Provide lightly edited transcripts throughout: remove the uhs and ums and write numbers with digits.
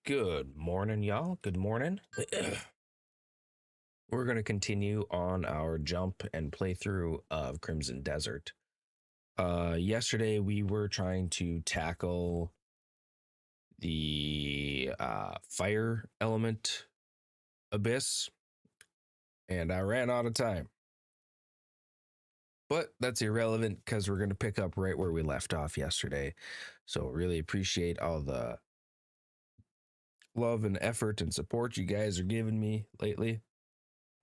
Good morning, y'all. Good morning. We're going to continue on our jump and playthrough of Crimson Desert. Yesterday we were trying to tackle the fire element abyss, and I ran out of time. But that's irrelevant because we're going to pick up right where we left off yesterday. So really appreciate all the love and effort and support you guys are giving me lately.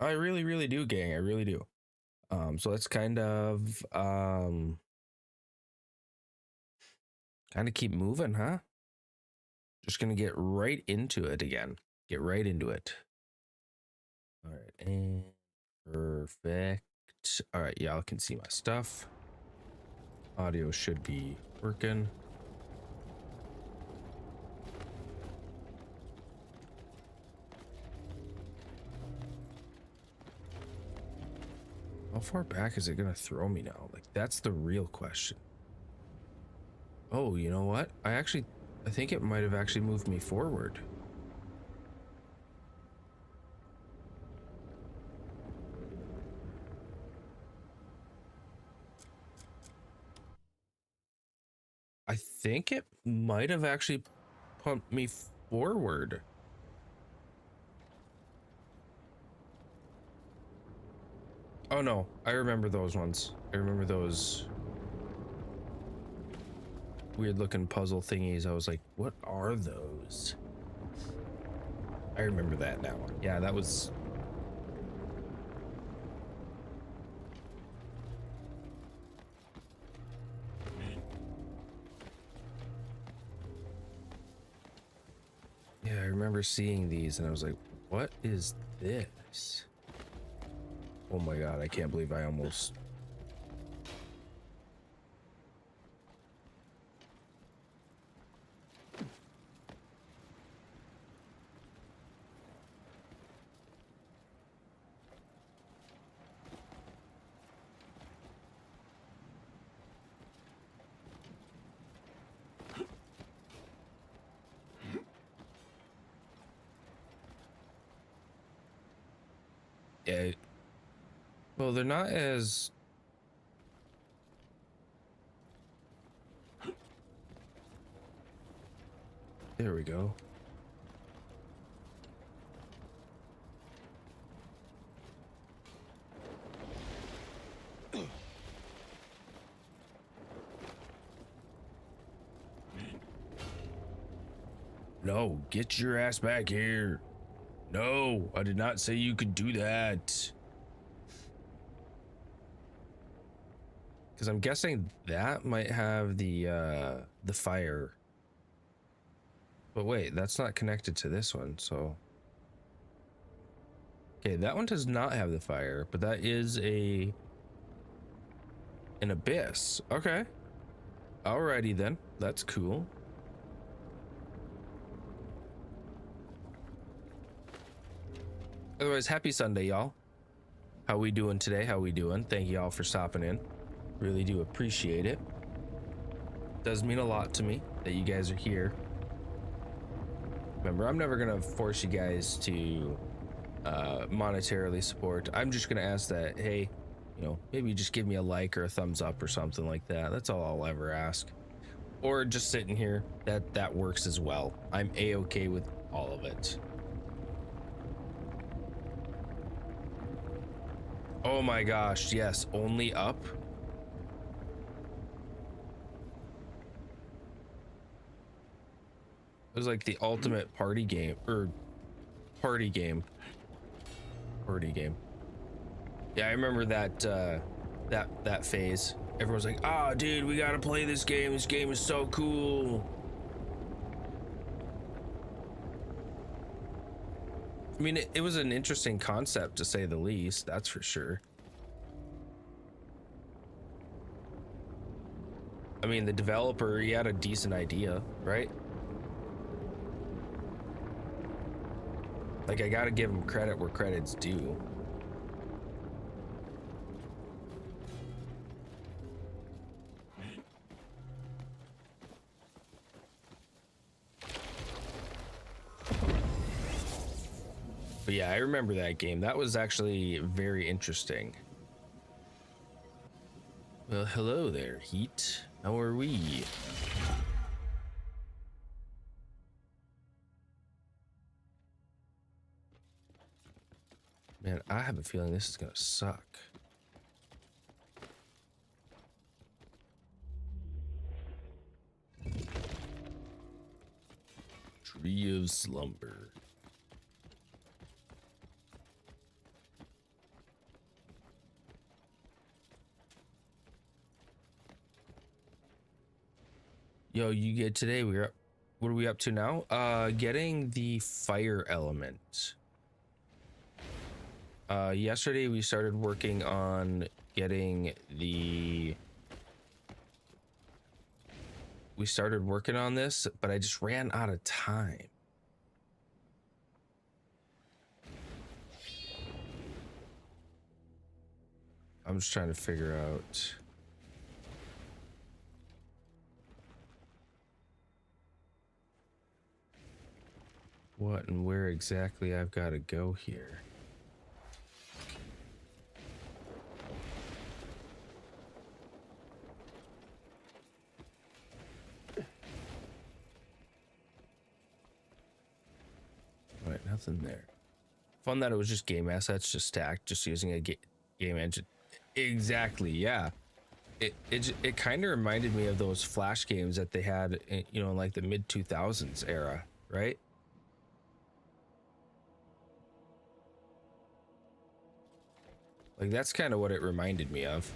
I really, really do, gang. I really do. So let's kind of keep moving, huh? Just gonna get right into it again. Get right into it. All right, and perfect. All right, y'all can see my stuff. Audio should be working. How far back is it gonna throw me now? Like, that's the real question. Oh, you know what? I think it might have actually moved me forward. I think it might have actually pumped me forward. Oh no, I remember those ones. I remember those weird looking puzzle thingies. I was like, what are those? I remember that now. Yeah, that was... Yeah, I remember seeing these and I was like, what is this? Oh my god, I can't believe I almost... Yeah. Well, they're not as... There we go. No, get your ass back here. No, I did not say you could do that. Because I'm guessing that might have the fire. But wait, that's not connected to this one, so... Okay, that one does not have the fire, but that is an abyss. Okay. Alrighty then, that's cool. Otherwise, happy Sunday, y'all. How we doing today? How we doing? Thank y'all for stopping in. Really do appreciate it. Does mean a lot to me that you guys are here. Remember, I'm never gonna force you guys to monetarily support. I'm just gonna ask that, hey, you know, maybe just give me a like or a thumbs up or something like that. That's all I'll ever ask. Or just sitting here, that works as well. I'm a-okay with all of it. Oh my gosh, yes, only up. It was like the ultimate party game, or party game. Yeah, I remember that that phase. Everyone's like, "Ah, dude, we gotta play this game. This game is so cool." I mean, it was an interesting concept to say the least. That's for sure. I mean, the developer, he had a decent idea, right? Like, I gotta give him credit where credit's due. But yeah, I remember that game. That was actually very interesting. Well, hello there, Heat. How are we? Man, I have a feeling this is gonna suck. Tree of Slumber. Yo, you get today. What are we up to now? Getting the fire element. Yesterday we started working on getting the. We started working on this, but I just ran out of time. I'm just trying to figure out. What and where exactly I've got to go here. Right, nothing there. Fun that it was just game assets just stacked, just using a game engine. Exactly, yeah. It kind of reminded me of those Flash games that they had, you know, in like the mid 2000s era, right? Like that's kind of what it reminded me of.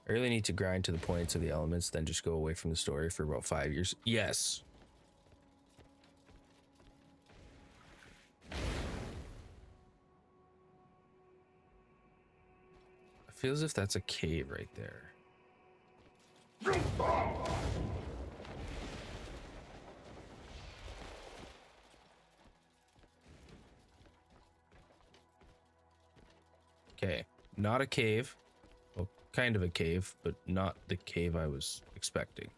I really need to grind to the points of the elements, then just go away from the story for about 5 years. Yes. I feel as if that's a cave right there. Okay, not a cave. Well, kind of a cave, but not the cave I was expecting.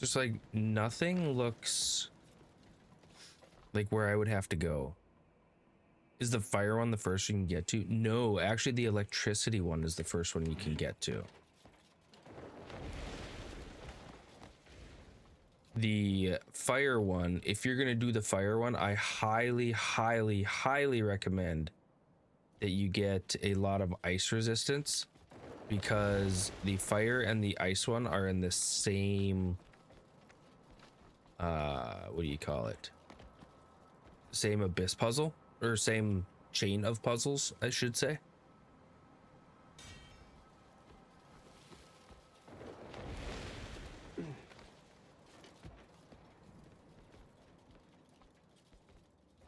Just like nothing looks like where I would have to go. Is the fire one the first you can get to? No, actually the electricity one is the first one you can get to. The fire one, if you're gonna do the fire one, I highly, highly, highly recommend that you get a lot of ice resistance, because the fire and the ice one are in the same what do you call it? Same abyss puzzle, or same chain of puzzles, I should say.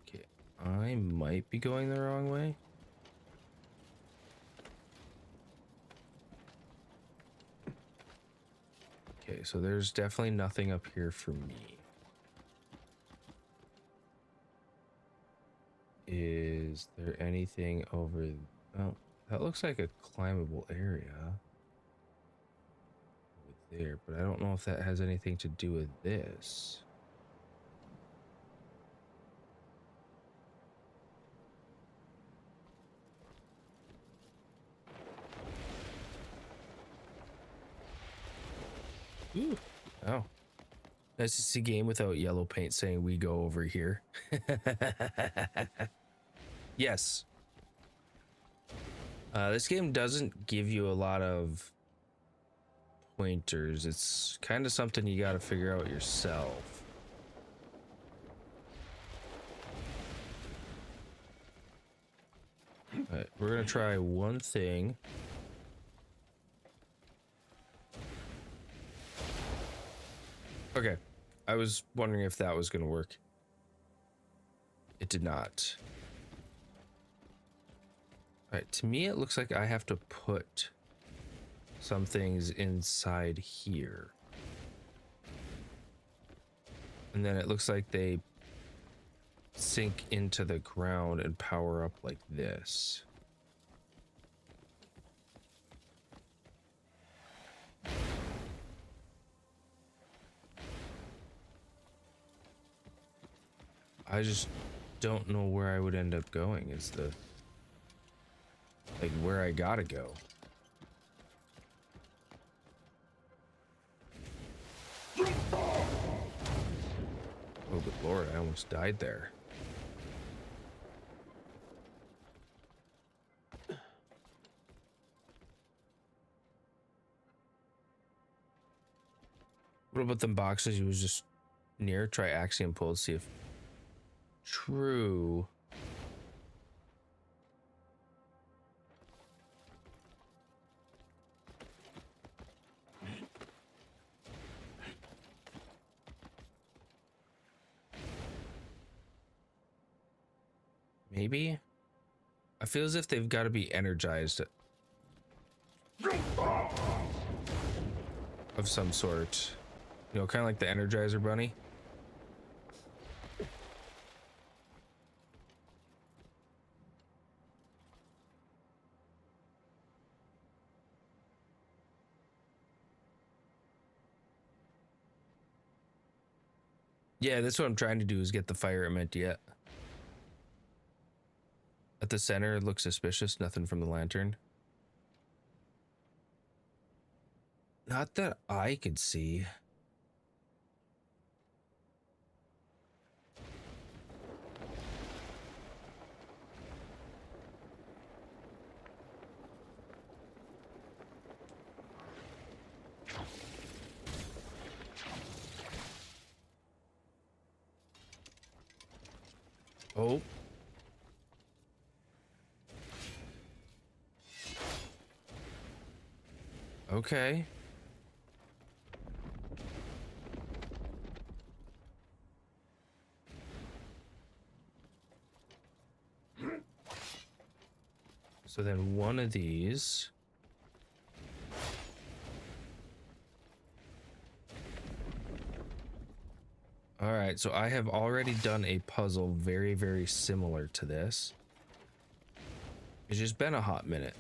Okay, I might be going the wrong way. Okay, so there's definitely nothing up here for me. Is there anything over? Oh, that looks like a climbable area over there, but I don't know if that has anything to do with this. Ooh. Oh. Nice to see a game without yellow paint saying we go over here. Yes. This game doesn't give you a lot of pointers. It's kind of something you got to figure out yourself. Alright, we're gonna try one thing. Okay, I was wondering if that was gonna work. It did not. Alright, to me it looks like I have to put some things inside here. And then it looks like they sink into the ground and power up like this. I just don't know where I would end up going is the, like, where I gotta go. Oh, good Lord, I almost died there. What about them boxes you was just near? Try axiom pull to see if true. Maybe? I feel as if they've got to be energized of some sort. You know, kind of like the Energizer Bunny. Yeah, that's what I'm trying to do is get the fire element yet. At the center, it looks suspicious. Nothing from the lantern. Not that I could see. Oh. Okay. So then one of these. All right, so I have already done a puzzle very, very similar to this. It's just been a hot minute.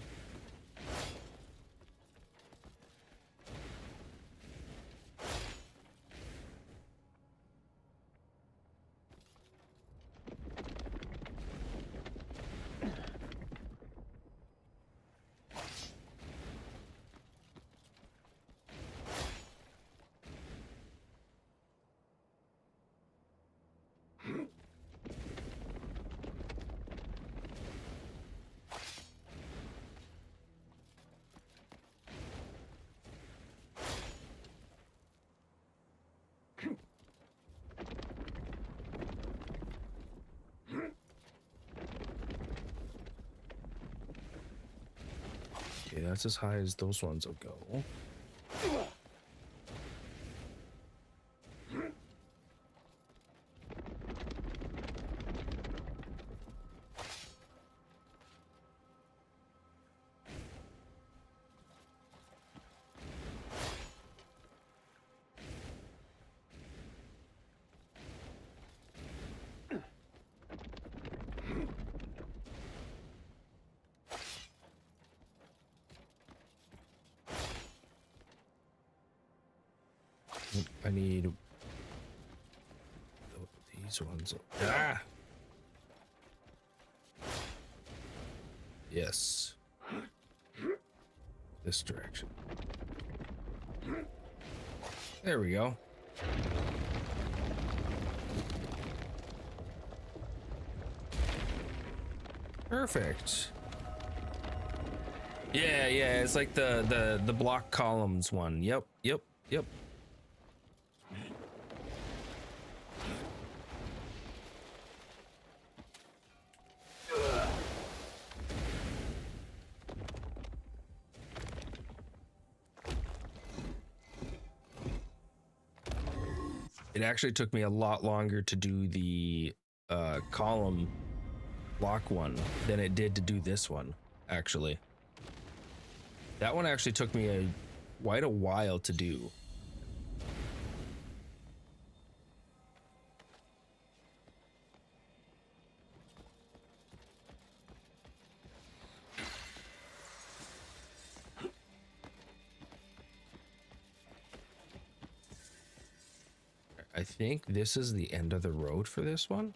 Okay, that's as high as those ones will go. I need these ones. Ah! Yes. This direction. There we go. Perfect. Yeah, it's like the block columns one. Yep. It actually took me a lot longer to do the column block one than it did to do this one, actually. That one actually took me quite a while to do. I think this is the end of the road for this one.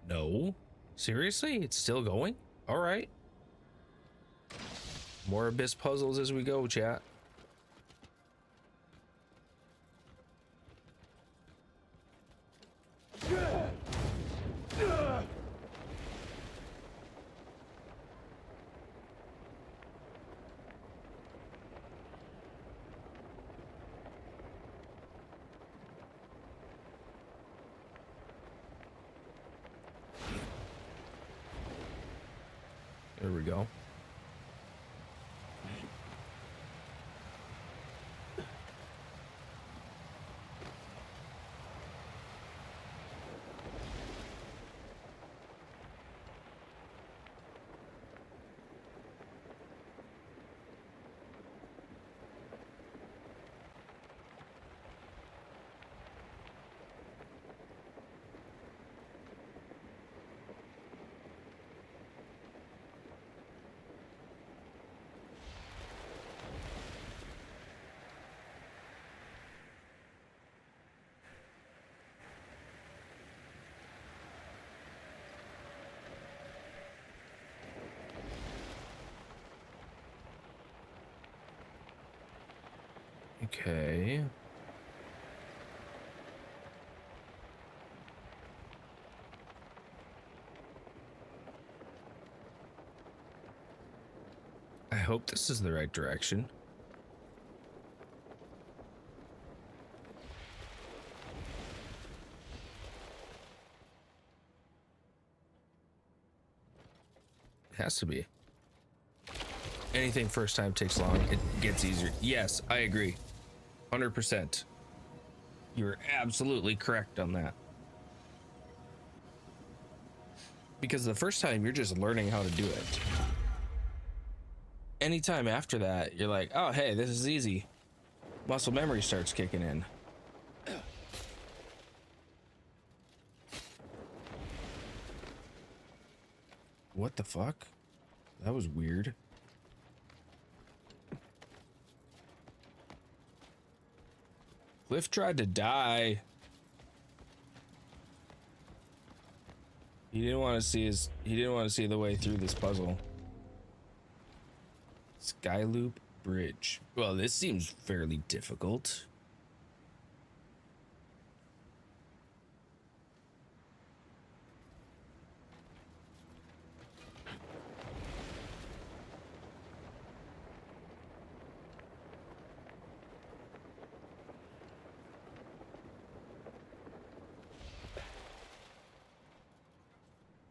No, seriously, it's still going. All right, more abyss puzzles as we go, chat. There we go. Okay. I hope this is the right direction. It has to be. Anything first time takes long, it gets easier. Yes, I agree. 100%. You're absolutely correct on that. Because the first time you're just learning how to do it. Anytime after that, you're like, oh, hey, this is easy. Muscle memory starts kicking in. What the fuck? That was weird. Kliff tried to die. He didn't want to see the way through this puzzle. Skyloop Bridge. Well, this seems fairly difficult.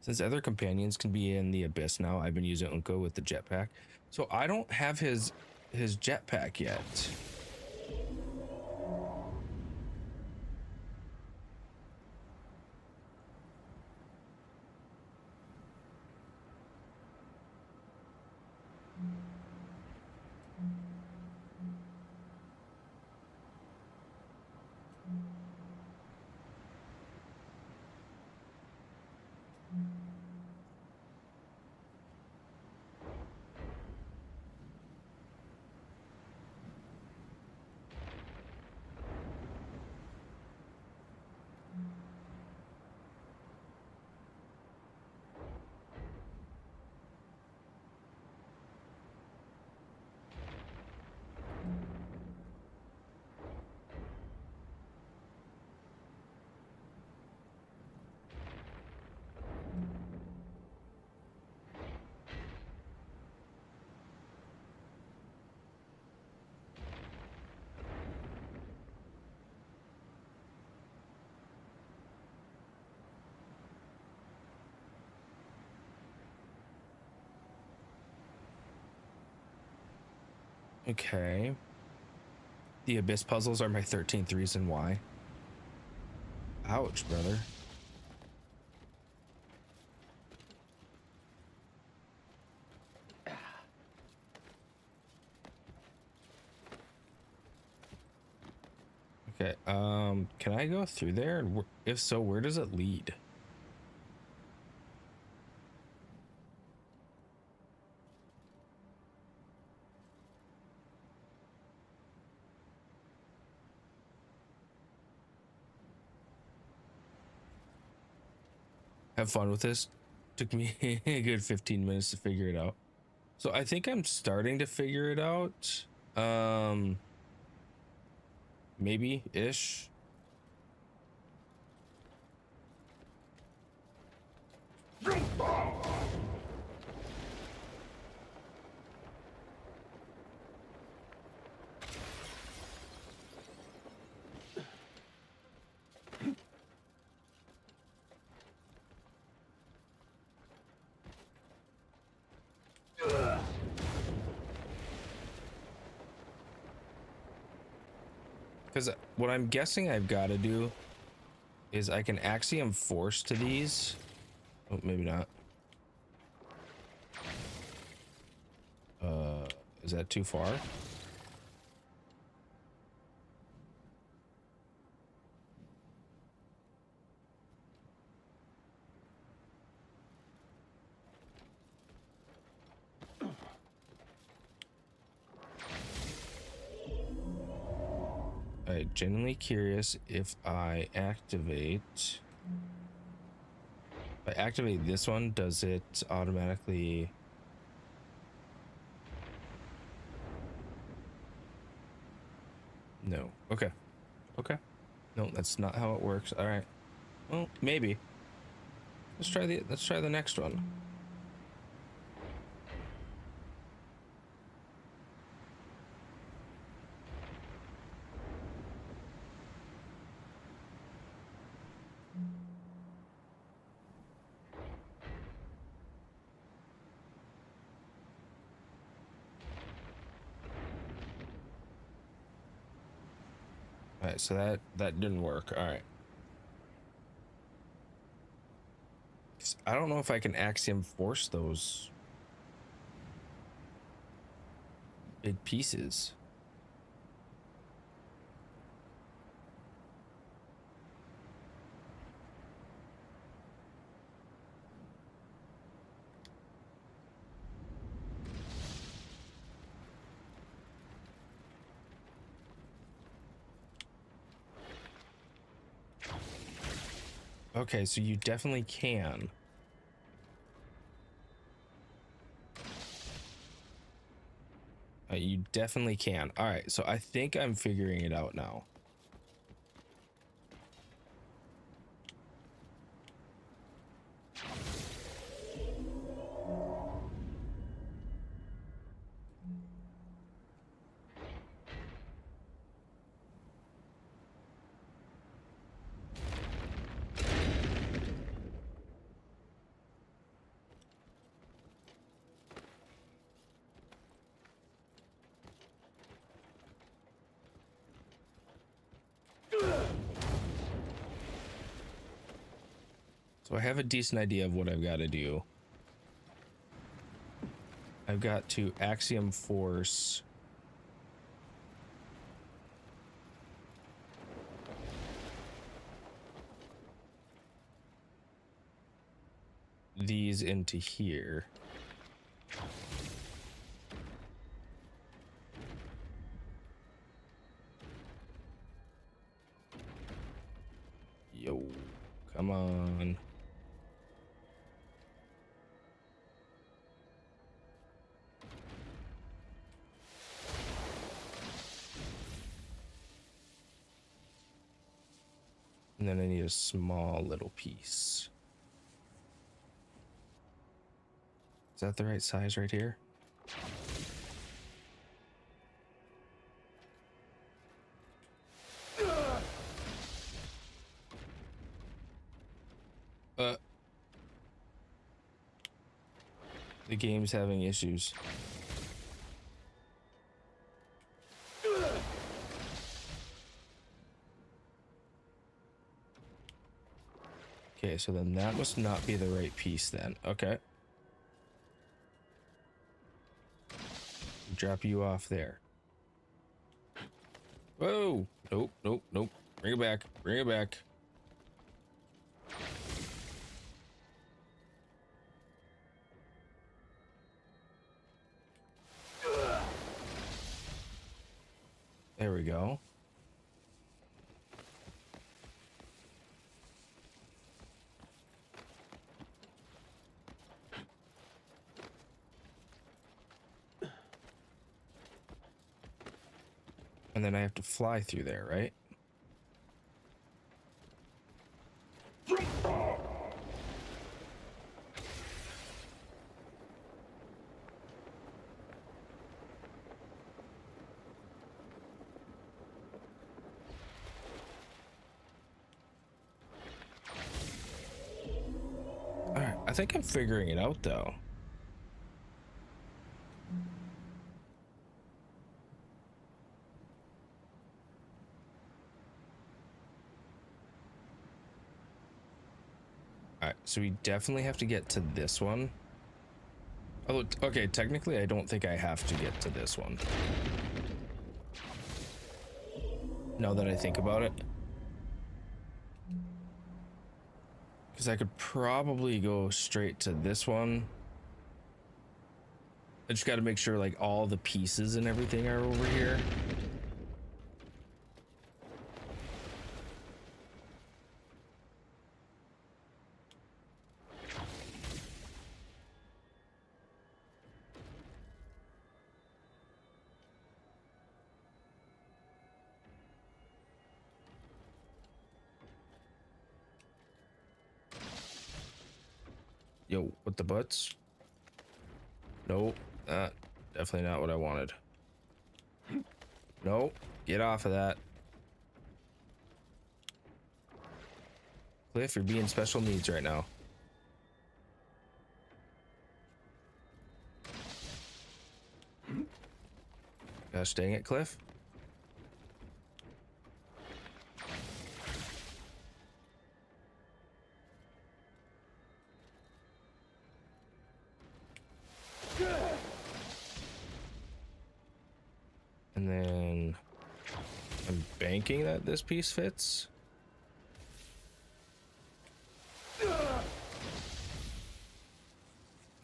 Since other companions can be in the abyss now, I've been using Unko with the jetpack. So I don't have his jetpack yet. Okay. The abyss puzzles are my 13th reason why. Ouch, brother. Okay, can I go through there? And if so, where does it lead? Have fun with this. Took me a good 15 minutes to figure it out. So I think I'm starting to figure it out. Maybe ish. Because what I'm guessing I've got to do is I can axiom force to these. Oh, maybe not. Is that too far? I'm genuinely curious if I activate. If I activate this one, does it automatically? No. Okay. Okay. No, that's not how it works. All right. Well, maybe. Let's try the next one. All right, so that didn't work. All right. I don't know if I can axiom force those big pieces. Okay, so you definitely can. You definitely can. All right, so I think I'm figuring it out now. So I have a decent idea of what I've got to do. I've got to axiom force these into here. Yo, come on. And then I need a small little piece. Is that the right size right here? The game's having issues. Okay, so then that must not be the right piece then. Okay. Drop you off there. Whoa! Nope, nope, nope. Bring it back. Bring it back. There we go. And then I have to fly through there, right? All right, I think I'm figuring it out though. All right, so we definitely have to get to this one. Oh, okay, technically I don't think I have to get to this one. Now that I think about it. Because I could probably go straight to this one. I just got to make sure like all the pieces and everything are over here. Yo, what the butts? Nope, definitely not what I wanted. Nope, get off of that. Kliff, you're being special needs right now. Gosh dang it, Kliff. And then I'm banking that this piece fits.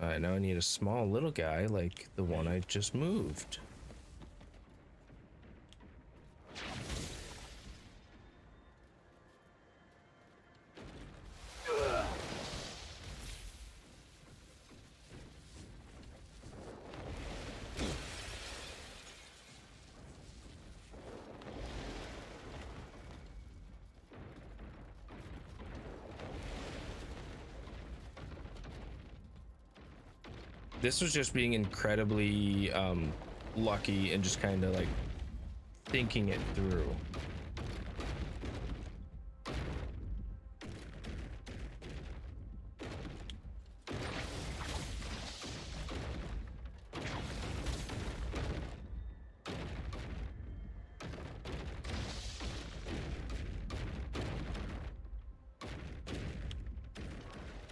Alright, now I need a small little guy like the one I just moved. This was just being incredibly lucky and just kind of like thinking it through.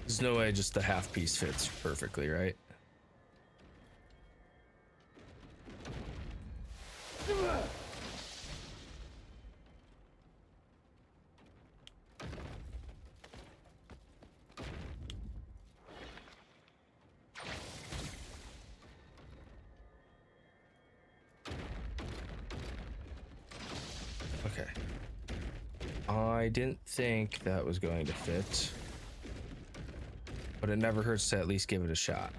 There's no way just the half piece fits perfectly, right? Okay. I didn't think that was going to fit, but it never hurts to at least give it a shot.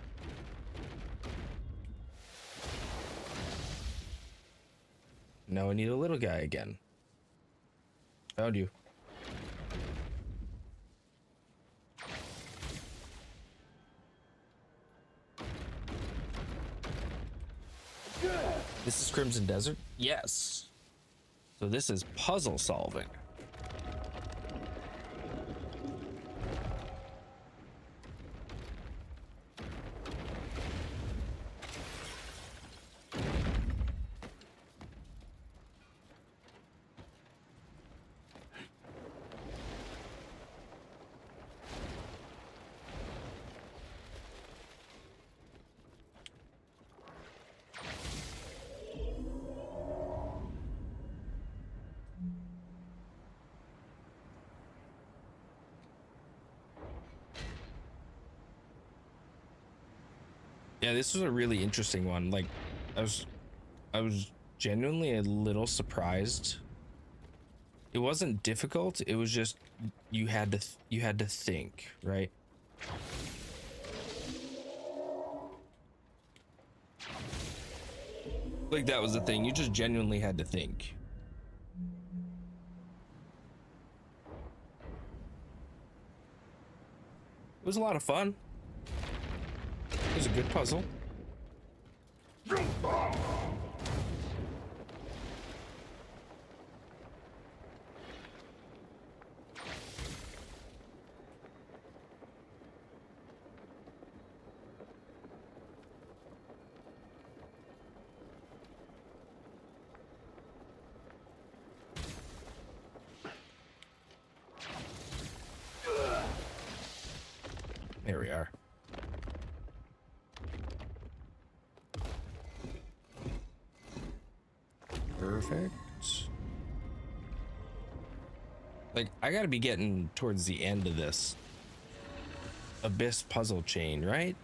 Now I need a little guy again. Found you. This is Crimson Desert? Yes. So this is puzzle solving. Yeah, this was a really interesting one. Like, I was genuinely a little surprised. It wasn't difficult. It was just you had to think, right? Like that was the thing. You just genuinely had to think. It was a lot of fun. It was a good puzzle. There we are. Perfect. Like, I gotta be getting towards the end of this abyss puzzle chain, right?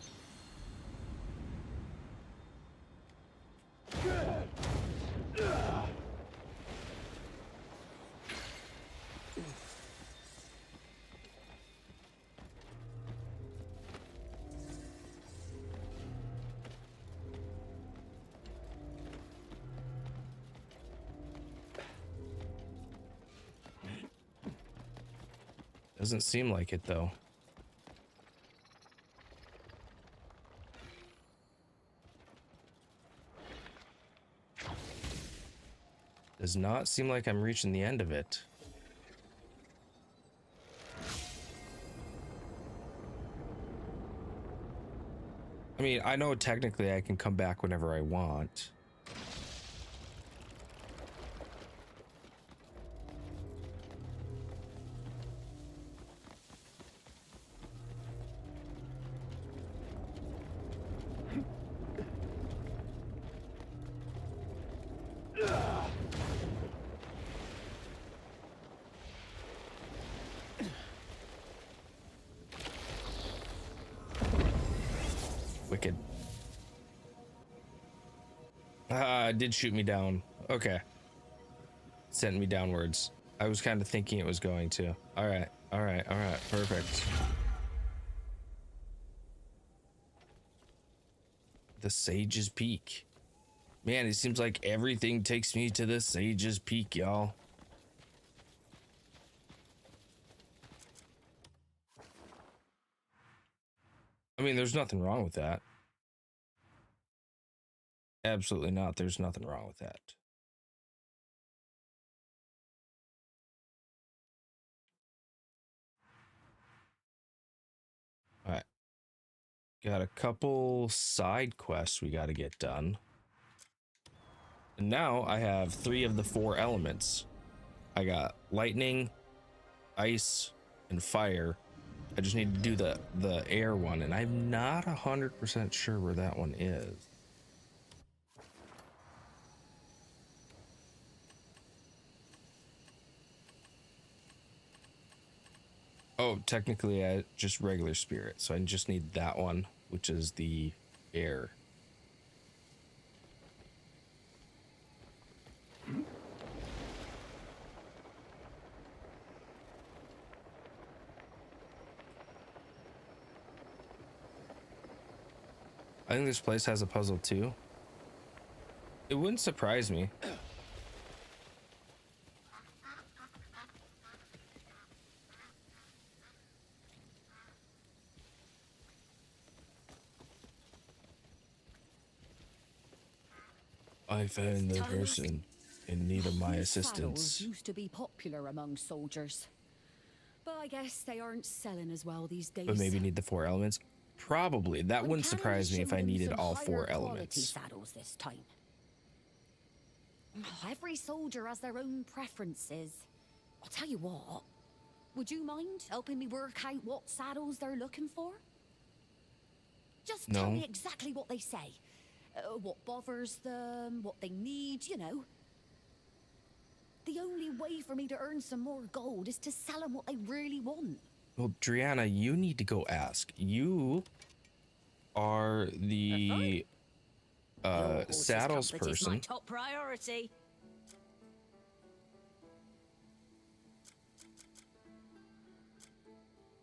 Doesn't seem like it though. Does not seem like I'm reaching the end of it. I mean, I know technically I can come back whenever I want. Wicked. It did shoot me down. Okay. Sent me downwards. I was kind of thinking it was going to. All right. All right. All right. Perfect. The Sage's Peak. Man, it seems like everything takes me to the Sage's Peak, y'all. I mean, there's nothing wrong with that. Absolutely not. There's nothing wrong with that. All right. Got a couple side quests we got to get done. And now I have 3 of the 4 elements. I got lightning, ice, and fire. I just need to do the air one, and I'm not 100% sure where that one is. Oh, technically I just regular spirit, so I just need that one, which is the air. I think this place has a puzzle too. It wouldn't surprise me. I found the person in need of my assistance. Used to be popular among soldiers, but I guess they aren't selling as well these days. But maybe need the 4 elements. Probably. That wouldn't surprise me if I needed all 4 elements. Saddles this time. Every soldier has their own preferences. I'll tell you what. Would you mind helping me work out what saddles they're looking for? Just tell me exactly what they say. What bothers them, what they need, you know. The only way for me to earn some more gold is to sell them what they really want. Well, Driana, you need to go ask. You are the Your horse's saddles comfort is my person. top priority.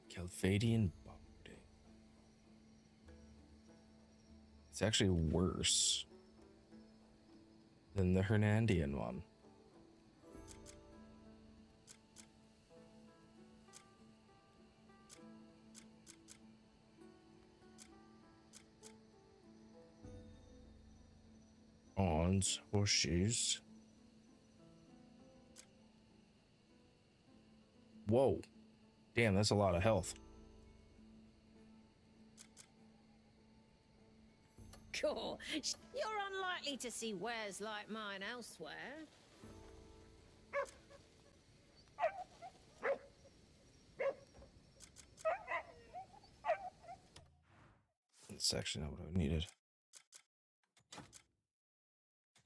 Calvadian boating. It's actually worse than the Hernandian one. Ons, horseshoes. Whoa. Damn, that's a lot of health. Cool. You're unlikely to see wares like mine elsewhere. That's actually not what I needed.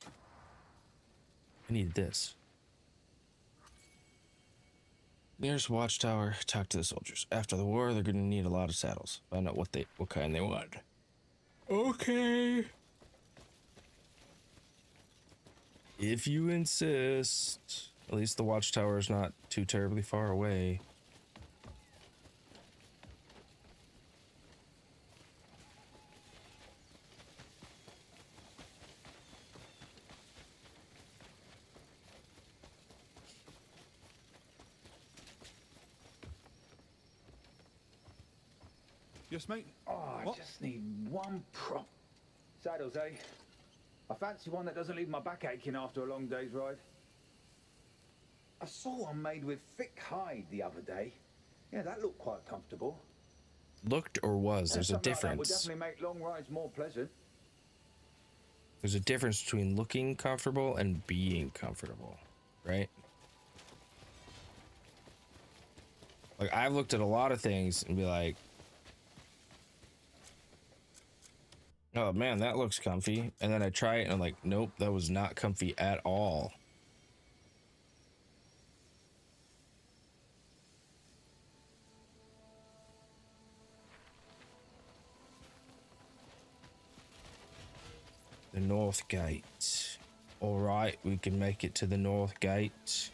I need this. Nearest watchtower. Talk to the soldiers. After the war, they're gonna need a lot of saddles. Find out what kind they want. Okay. If you insist. At least the watchtower is not too terribly far away. Yes, mate? Oh, I just need one prop. Saddles, eh? I fancy one that doesn't leave my back aching after a long day's ride. I saw one made with thick hide the other day. Yeah, that looked quite comfortable. Looked or was? There's a Something like that difference. would definitely make long rides more pleasant. There's a difference between looking comfortable and being comfortable, right? Like, I've looked at a lot of things and be like, oh man, that looks comfy. And then I try it and I'm like, nope, that was not comfy at all. The North Gate. All right, we can make it to the North Gate.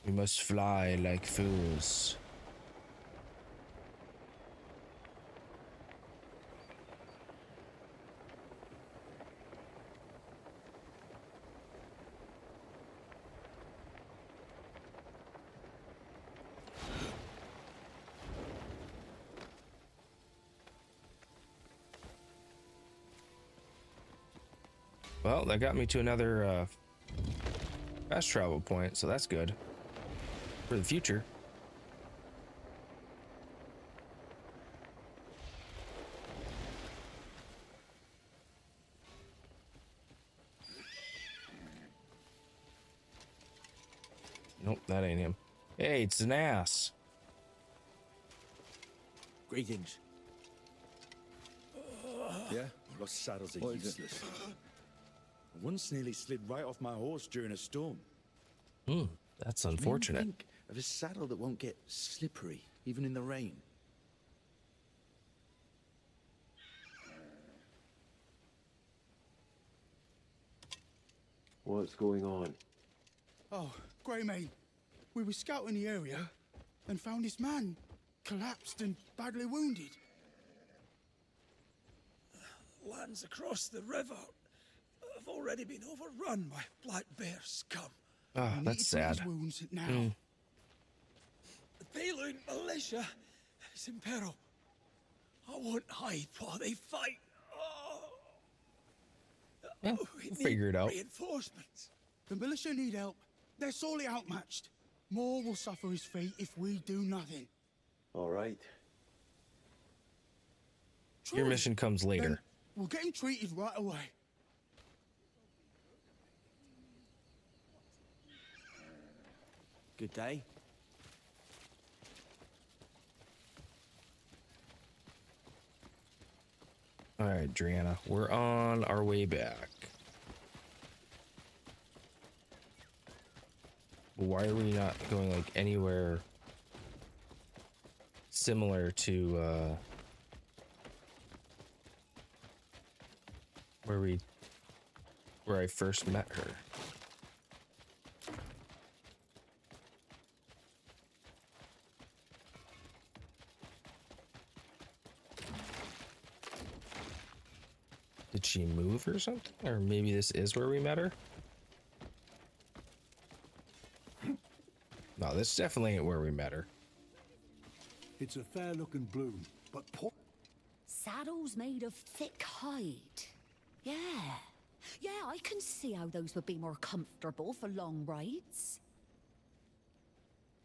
We must fly like fools. Well, that got me to another fast travel point, so that's good for the future. Nope, that ain't him. Hey, it's an ass. Greetings. Yeah? Lost saddles are What is it? useless. I once nearly slid right off my horse during a storm. That's Do you unfortunate. think of a saddle that won't get slippery, even in the rain? What's going on? Oh, Greymane, we were scouting the area and found this man collapsed and badly wounded. Lands across the river have already been overrun by black bear scum. Ah, We need that's to treat his sad. wounds now. The Payloon militia is in peril. I won't hide while they fight. Oh. Yeah, We we'll figure it out. Reinforcements. The militia need help. They're sorely outmatched. More will suffer his fate if we do nothing. All right. Your Truly. mission comes Then later. we'll get him treated right away. Good day. All right, Driana, we're on our way back. Why are we not going like anywhere similar to where I first met her? Did she move or something? Or maybe this is where we met her? No, this definitely ain't where we met her. It's a fair-looking bloom, but poor. Saddles made of thick hide. Yeah. Yeah, I can see how those would be more comfortable for long rides.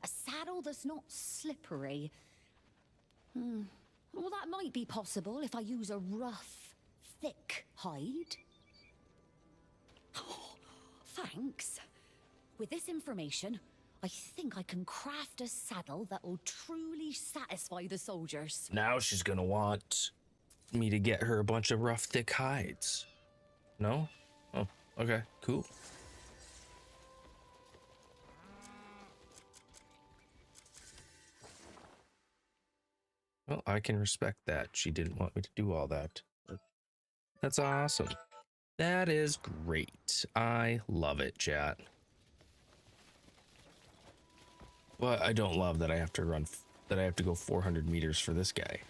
A saddle that's not slippery. Well, that might be possible if I use a rough, thick hide. Oh, thanks. With this information, I think I can craft a saddle that will truly satisfy the soldiers. Now she's gonna want me to get her a bunch of rough, thick hides. No? Oh, okay, cool. Well, I can respect that. She didn't want me to do all that. That's awesome. That is great. I love it, chat. Well, I don't love that I have to run, that I have to go 400 meters for this guy.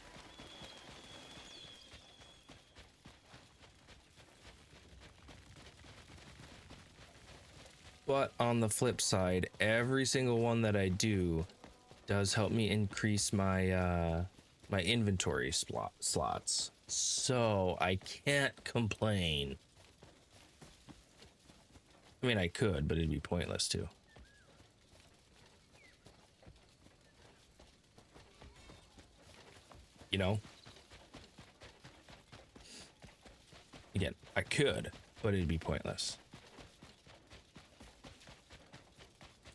But on the flip side, every single one that I do does help me increase my my inventory slots. So I can't complain. I mean, I could, but it'd be pointless to. You know? Again, I could, but it'd be pointless.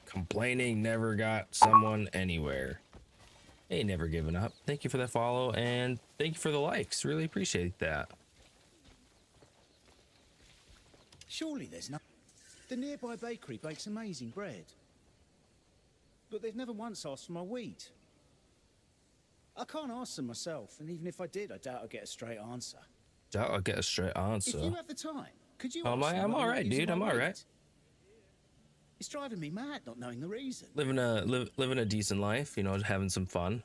Complaining never got someone anywhere. Hey, never given up. Thank you for the follow and thank you for the likes. Really appreciate that. Surely there's no... The nearby bakery bakes amazing bread. But they've never once asked for my wheat. I can't ask them myself, and even if I did, I doubt I'd get a straight answer. Doubt I'll get a straight answer. If you have the time, could you I'm ask them I'm whether all or right, not using dude. my I'm all wheat? right. It's driving me mad not knowing the reason. Living a decent life, you know, having some fun.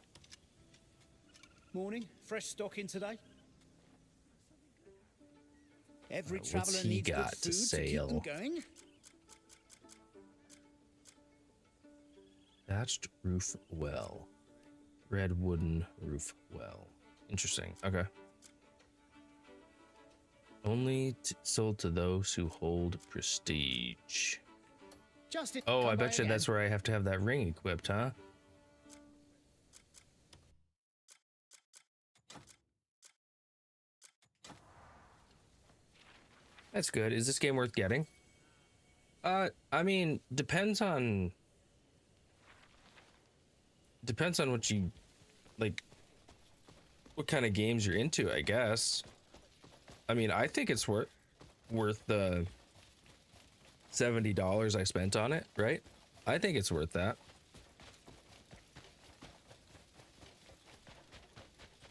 Morning, fresh stock in today. Every What's traveller he needs got good to food to keep them sale? going. Thatched roof well. Red wooden roof well. Interesting. Okay. Only sold to those who hold prestige. Justin, Oh, come I by bet you again. that's where I have to have that ring equipped, huh? That's good. Is this game worth getting? I mean, depends on what you like, what kind of games you're into, I guess. I mean, I think it's worth the $70 I spent on it, right? I think it's worth that.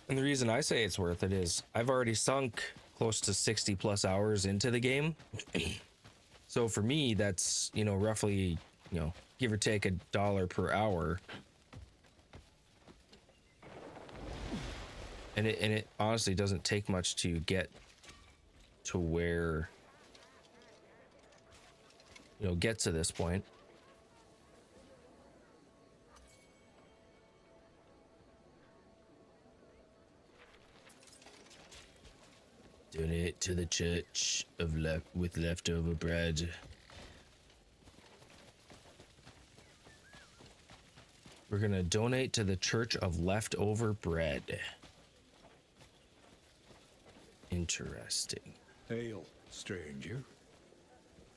And the reason I say it's worth it is I've already sunk close to 60 plus hours into the game. So for me, that's, you know, roughly, you know, give or take $1 per hour. And it honestly doesn't take much to get to where, you know, get to this point. Donate to the church of with leftover bread. We're gonna donate to the Church of Leftover Bread. Interesting. Hail, stranger.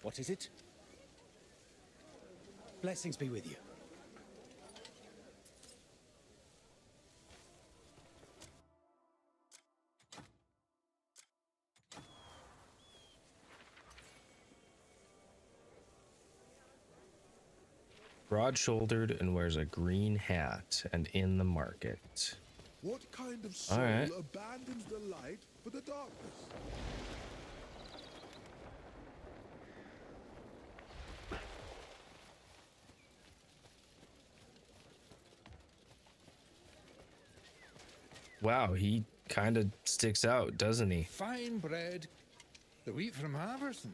What is it? Blessings be with you. Broad-shouldered and wears a green hat and in the market. What kind of soul right. abandons the light for the darkness? Wow, he kind of sticks out, doesn't he? Fine bread, the wheat from Haverson.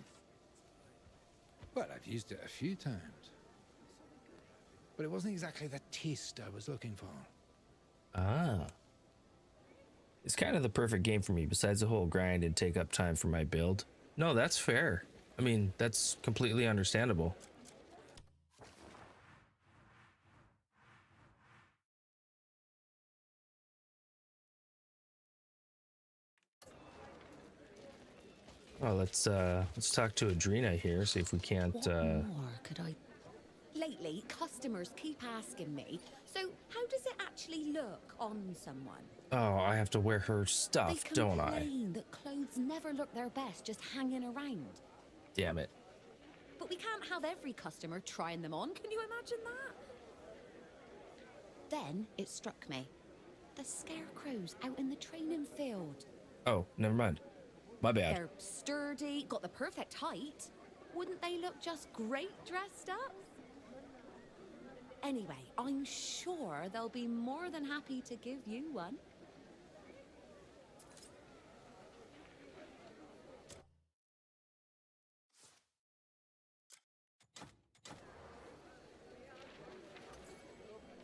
Well, I've used it a few times. But it wasn't exactly the taste I was looking for. Ah. It's kind of the perfect game for me, besides the whole grind and take up time for my build. No, that's fair. I mean, that's completely understandable. Well, let's talk to Adrena here, see if we can't What more could I... Lately, customers keep asking me, so how does it actually look on someone? Oh, I have to wear her stuff, They don't I? complain that clothes never look their best just hanging around. Damn it. But we can't have every customer trying them on, can you imagine that? Then it struck me. The scarecrows out in the training field. Oh, never mind. My bad. They're sturdy, got the perfect height. Wouldn't they look just great dressed up? Anyway, I'm sure they'll be more than happy to give you one.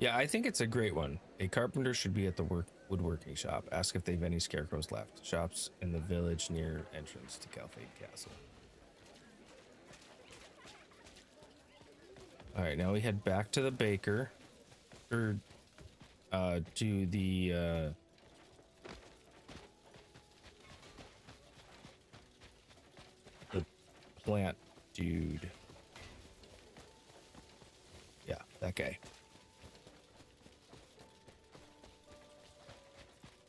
Yeah, I think it's a great one. A carpenter should be at the woodworking shop. Ask if they've any scarecrows left. Shops in the village near entrance to Calfade Castle. All right, now we head back to the baker, or to the plant dude. Yeah, that guy.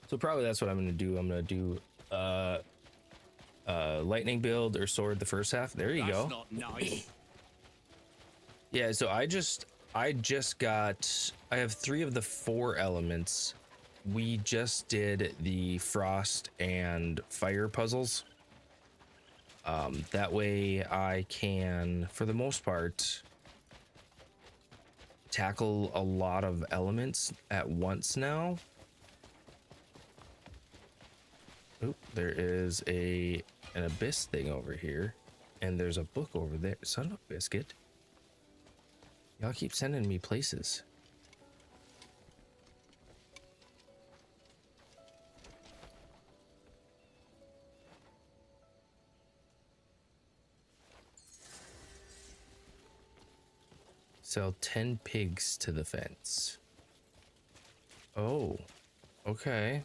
So probably that's what I'm gonna do. I'm gonna do lightning build or sword the first half. There you go. Not nice. Yeah, so I have 3 of the 4 elements. We just did the frost and fire puzzles. That way I can, for the most part, tackle a lot of elements at once now. Oop, there is an abyss thing over here, and there's a book over there. Son of a biscuit. Y'all keep sending me places. Sell 10 pigs to the fence. Oh, okay.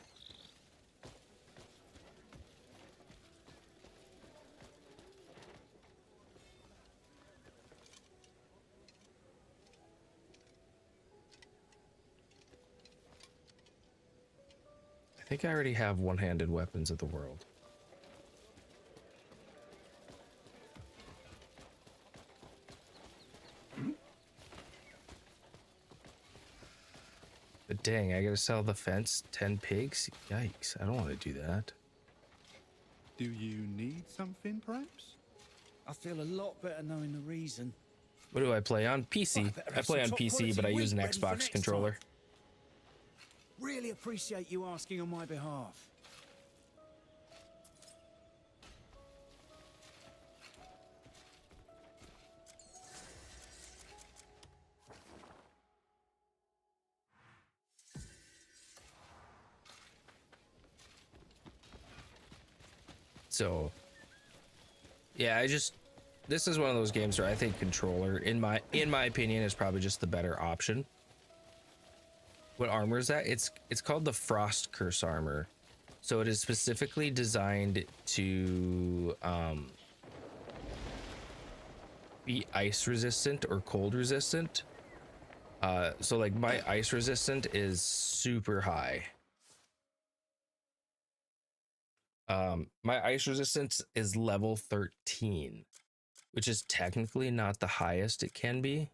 I think I already have one-handed weapons of the world. But dang, I gotta sell the fence 10 pigs? Yikes, I don't want to do that. Do you need something, perhaps? I feel a lot better knowing the reason. What do I play on? PC. Well, I better I have play on some top PC, but I quality use an wheat ready for Xbox next controller. time. Really appreciate you asking on my behalf. So, yeah, this is one of those games where I think controller, in my opinion, is probably just the better option. What armor is that? It's called the Frost Curse armor. So it is specifically designed to be ice resistant or cold resistant. So like my ice resistant is super high. My ice resistance is level 13, which is technically not the highest it can be.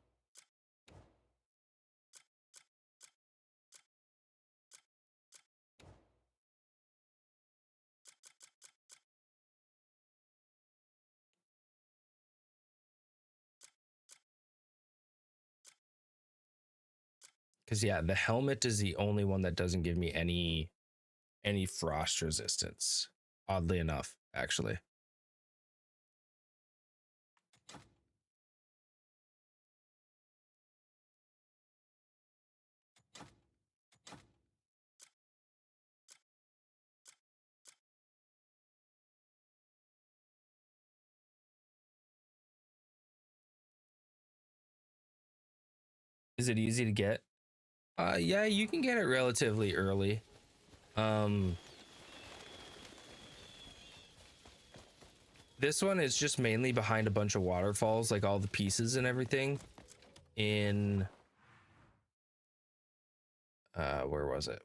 Because yeah, the helmet is the only one that doesn't give me any frost resistance. Oddly enough, actually. Is it easy to get? Yeah, you can get it relatively early. This one is just mainly behind a bunch of waterfalls, like all the pieces and everything. In where was it?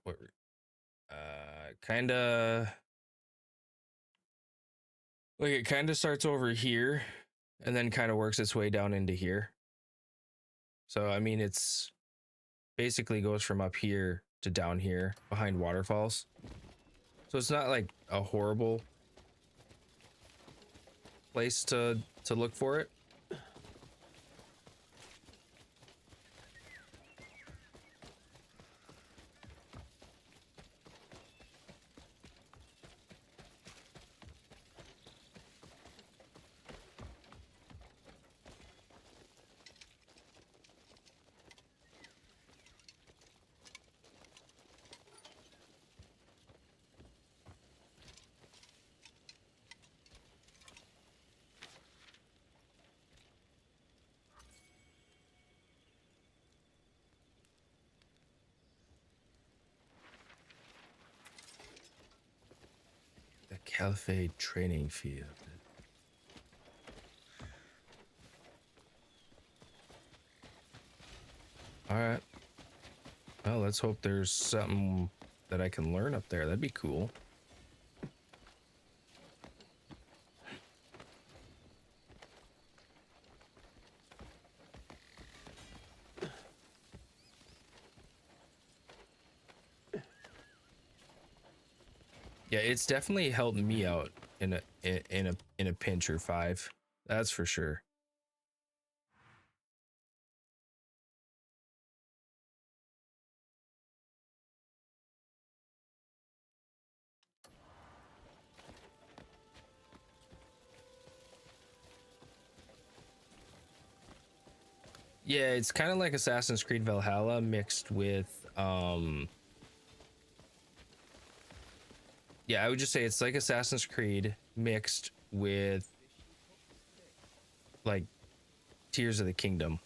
Kinda like it kind of starts over here and then kind of works its way down into here. So I mean, it's basically goes from up here to down here behind waterfalls. So it's not like a horrible place to look for it. The Caliphate training field. All right. Well, let's hope there's something that I can learn up there. That'd be cool. Yeah, it's definitely helped me out in a pinch or five. That's for sure. Yeah, it's kind of like Assassin's Creed Valhalla mixed with yeah, I would just say it's like Assassin's Creed mixed with like Tears of the Kingdom.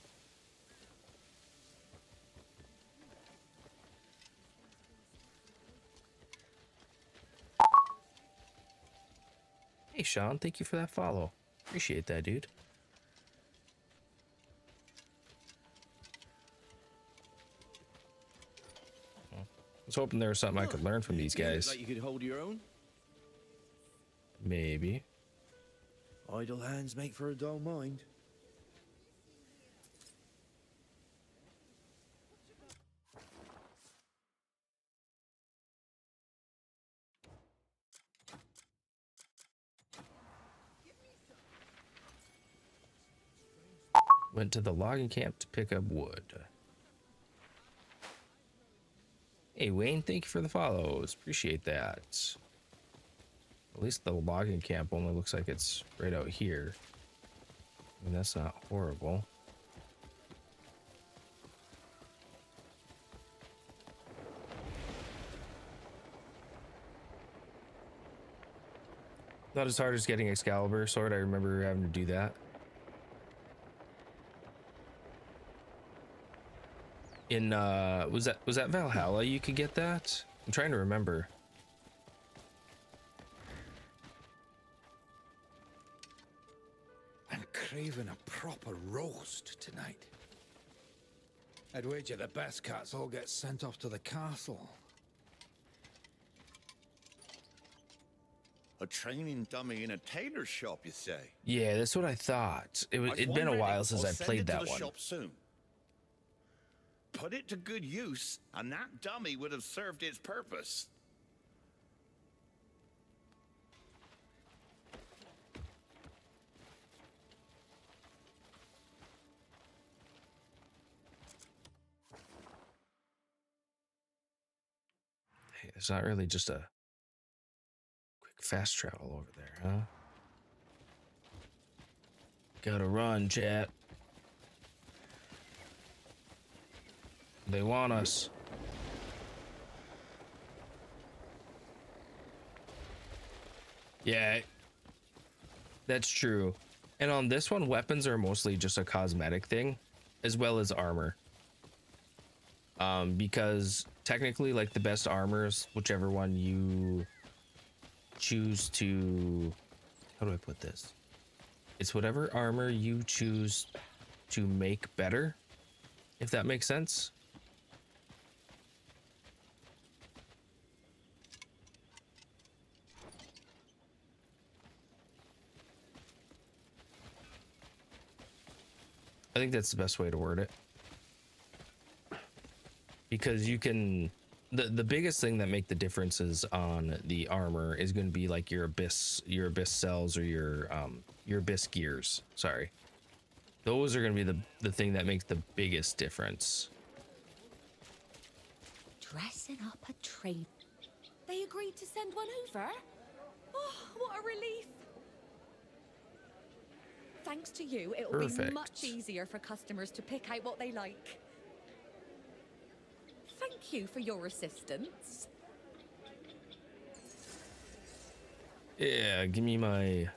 Hey Sean, thank you for that follow. Appreciate that, dude. I was hoping there was something I could learn from these guys. Like you could hold your own? Maybe. Idle hands make for a dull mind. Went to the logging camp to pick up wood. Hey Wayne, thank you for the follows. Appreciate that. At least the logging camp only looks like it's right out here. I mean, that's not horrible. Not as hard as getting Excalibur sword. I remember having to do that. In was that Valhalla you could get that? I'm trying to remember. I'm craving a proper roast tonight. I'd wager the best cats all get sent off to the castle. A training dummy in a tailor shop, you say? Yeah, that's what I thought. It'd been a while since I played that one. Shop soon. Put it to good use, and that dummy would have served its purpose. It's not really just a quick fast travel over there, huh? Gotta run, chat. They want us. Yeah, that's true. And on this one, weapons are mostly just a cosmetic thing, as well as armor. Because technically, like, the best armors, whichever one you choose to... How do I put this? It's whatever armor you choose to make better, if that makes sense. I think that's the best way to word it. Because you can... The biggest thing that make the differences on the armor is going to be like your abyss cells or your abyss gears. Sorry. Those are going to be the thing that makes the biggest difference. Dressing up a trade. They agreed to send one over? Oh, what a relief. Thanks to you, it'll be much easier for customers to pick out what they like. Thank you for your assistance. Yeah, give me my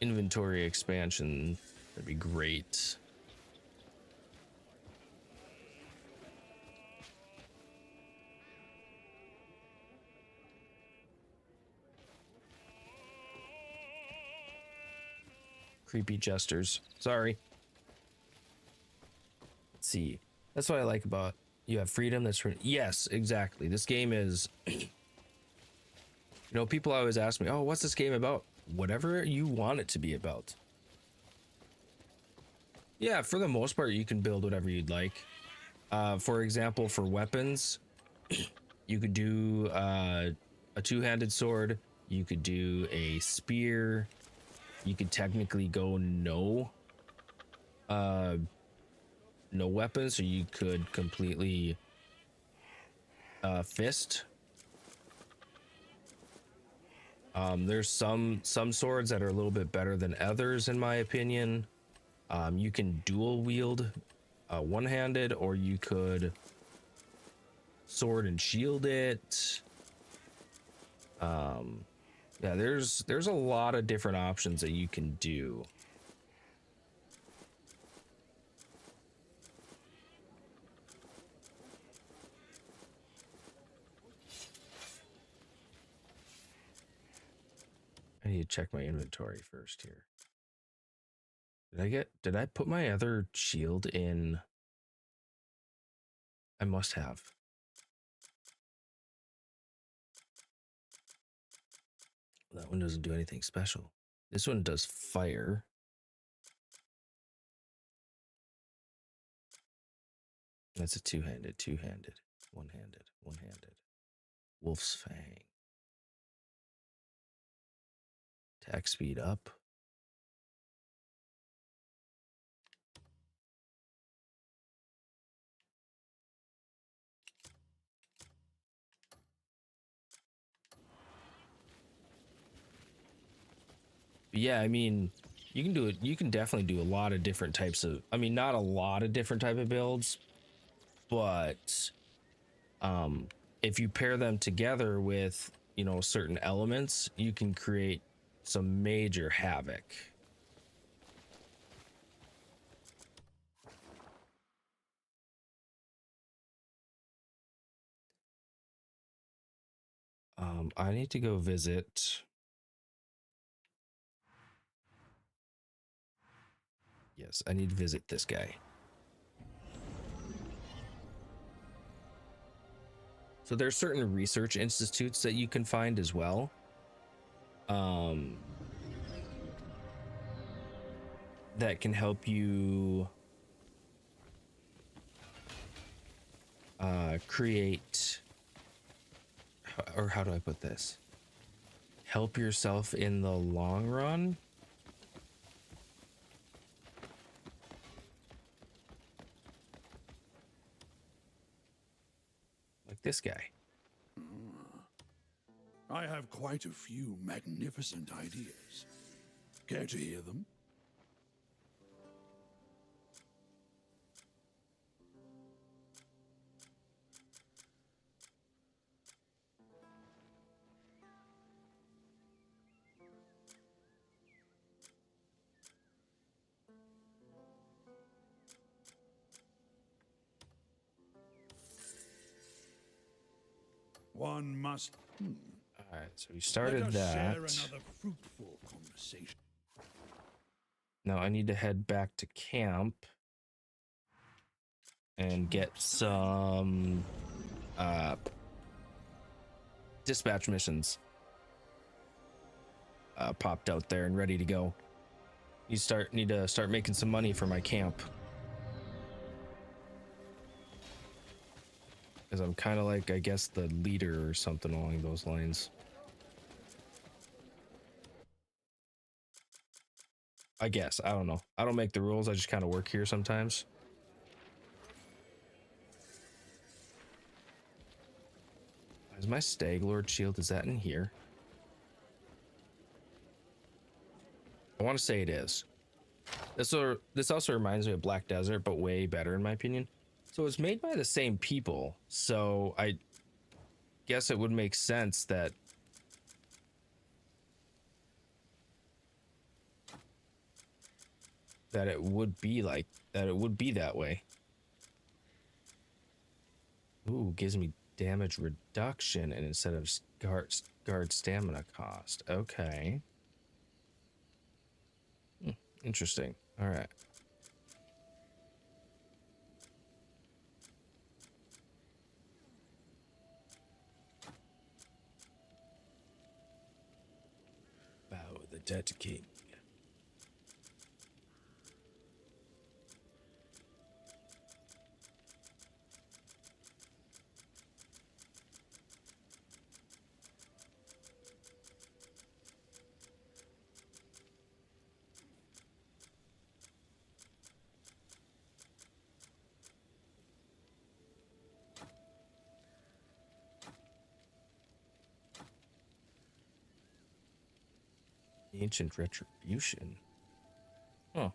inventory expansion. That'd be great. Creepy jesters. Sorry. Let's see. That's what I like about you have freedom. That's yes, exactly. This game is, you know, people always ask me, oh, what's this game about? Whatever you want it to be about. Yeah, for the most part, you can build whatever you'd like. For example, for weapons, you could do a two-handed sword. You could do a spear. You could technically go no weapons, so you could completely fist. There's some swords that are a little bit better than others, in my opinion. You can dual wield one-handed, or you could sword and shield it. Yeah, there's a lot of different options that you can do. I need to check my inventory first here. Did I put my other shield in? I must have. That one doesn't do anything special. This one does fire. That's a two-handed, one-handed. Wolf's Fang. Attack speed up. Yeah, I mean, you can do it. You can definitely do a lot of different types of, I mean, not a lot of different type of builds, but if you pair them together with, you know, certain elements, you can create some major havoc. I need to go visit. Yes, I need to visit this guy. So there's certain research institutes that you can find as well. That can help you create, or how do I put this? Help yourself in the long run. Like this guy. I have quite a few magnificent ideas. Care to hear them? One must. All right, so we started Let us that. share another fruitful conversation. Now I need to head back to camp and get some dispatch missions popped out there and ready to go. Need to start making some money for my camp, because I'm kind of like, I guess, the leader or something along those lines. I guess, I don't know. I don't make the rules. I just kind of work here sometimes. Is my Stag Lord shield, is that in here? I want to say it is. This also reminds me of Black Desert, but way better in my opinion. So it's made by the same people, so I guess it would make sense that it would be like that. It would be that way. Ooh, gives me damage reduction and instead of guard stamina cost. Okay. Interesting. All right. Bow of the Dead King. Ancient Retribution. Huh.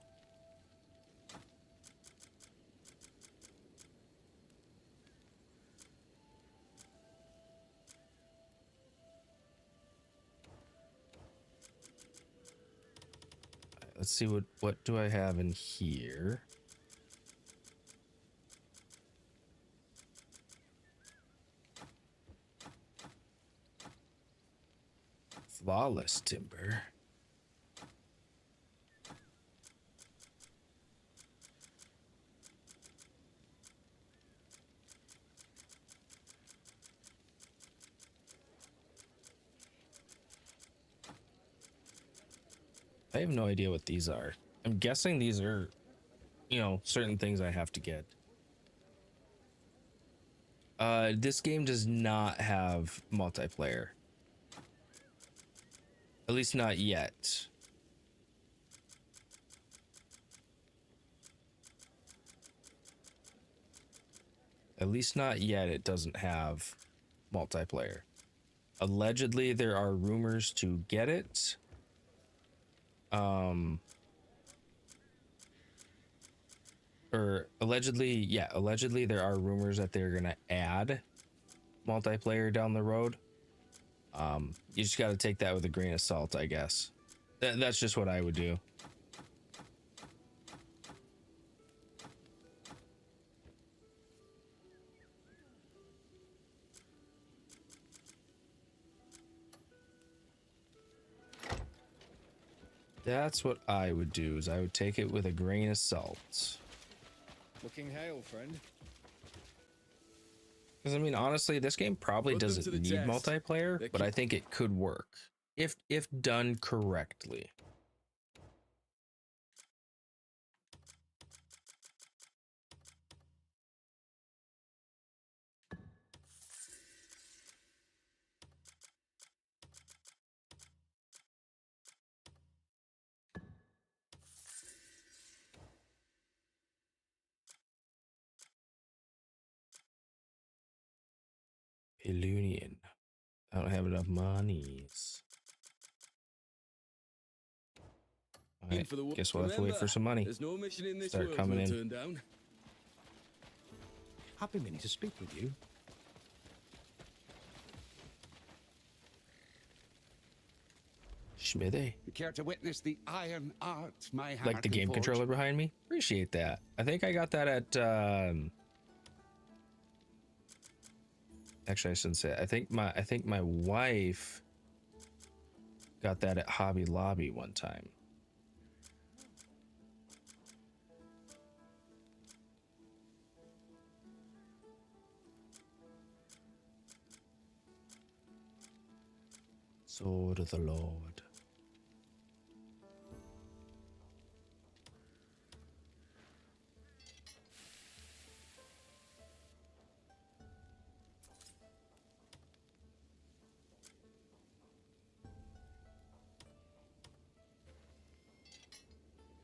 Let's see what do I have in here. Flawless timber. I have no idea what these are. I'm guessing these are, you know, certain things I have to get. This game does not have multiplayer. At least not yet. At least not yet, it doesn't have multiplayer. Allegedly, there are rumors to get it. Or allegedly there are rumors that they're gonna add multiplayer down the road. You just gotta take that with a grain of salt, I guess. That's just what I would do. That's what I would do, is I would take it with a grain of salt. Looking hale, friend. Because I mean, honestly, this game probably doesn't need multiplayer, but I think it could work if done correctly. Ilunian. I don't have enough monies. All right, guess we'll have to wait for some money. There's no mission in this Start world coming we'll in. turn down. I've been meaning to speak with you. Schmitty. You care to witness the iron art my hammer Like the can game forge? controller behind me? Appreciate that. I think I got that at actually I shouldn't say it. I think my wife got that at Hobby Lobby one time. Sword of the Lord.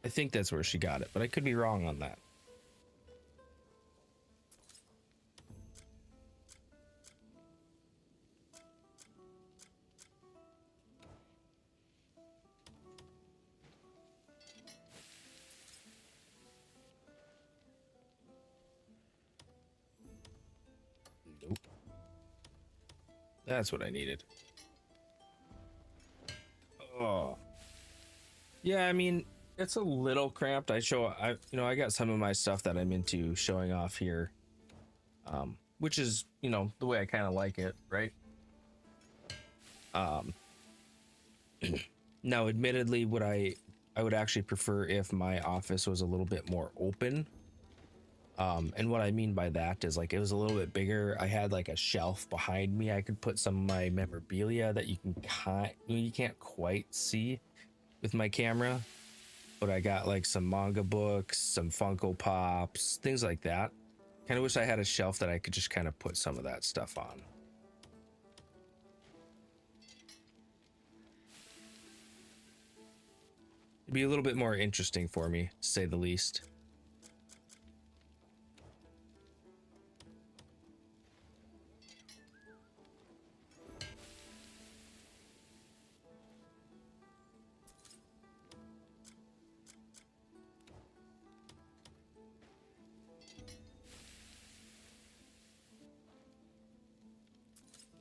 I think that's where she got it, but I could be wrong on that. Nope. That's what I needed. Oh. Yeah, I mean, it's a little cramped. I got some of my stuff that I'm into showing off here. Which is, the way I kind of like it, right? Now, admittedly, I would actually prefer if my office was a little bit more open. And what I mean by that is like it was a little bit bigger. I had like a shelf behind me. I could put some of my memorabilia that you can't quite see with my camera. But I got like some manga books, some Funko Pops, things like that. Kind of wish I had a shelf that I could just kind of put some of that stuff on. It'd be a little bit more interesting for me, to say the least.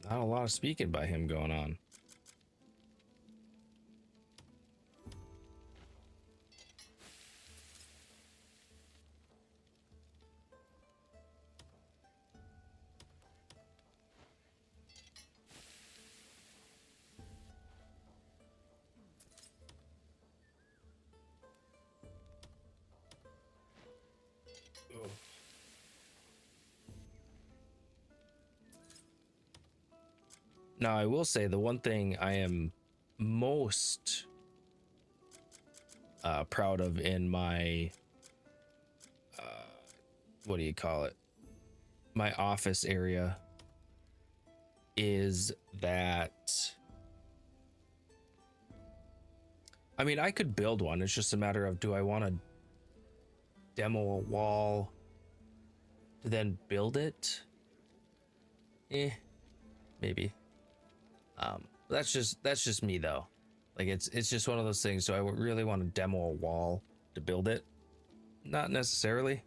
Not a lot of speaking by him going on. Now, I will say the one thing I am most proud of in my, what do you call it? My office area is that, I mean, I could build one. It's just a matter of, do I want to demo a wall to then build it? Maybe. That's just me though. Like it's just one of those things. So I would really want to demo a wall to build it. Not necessarily.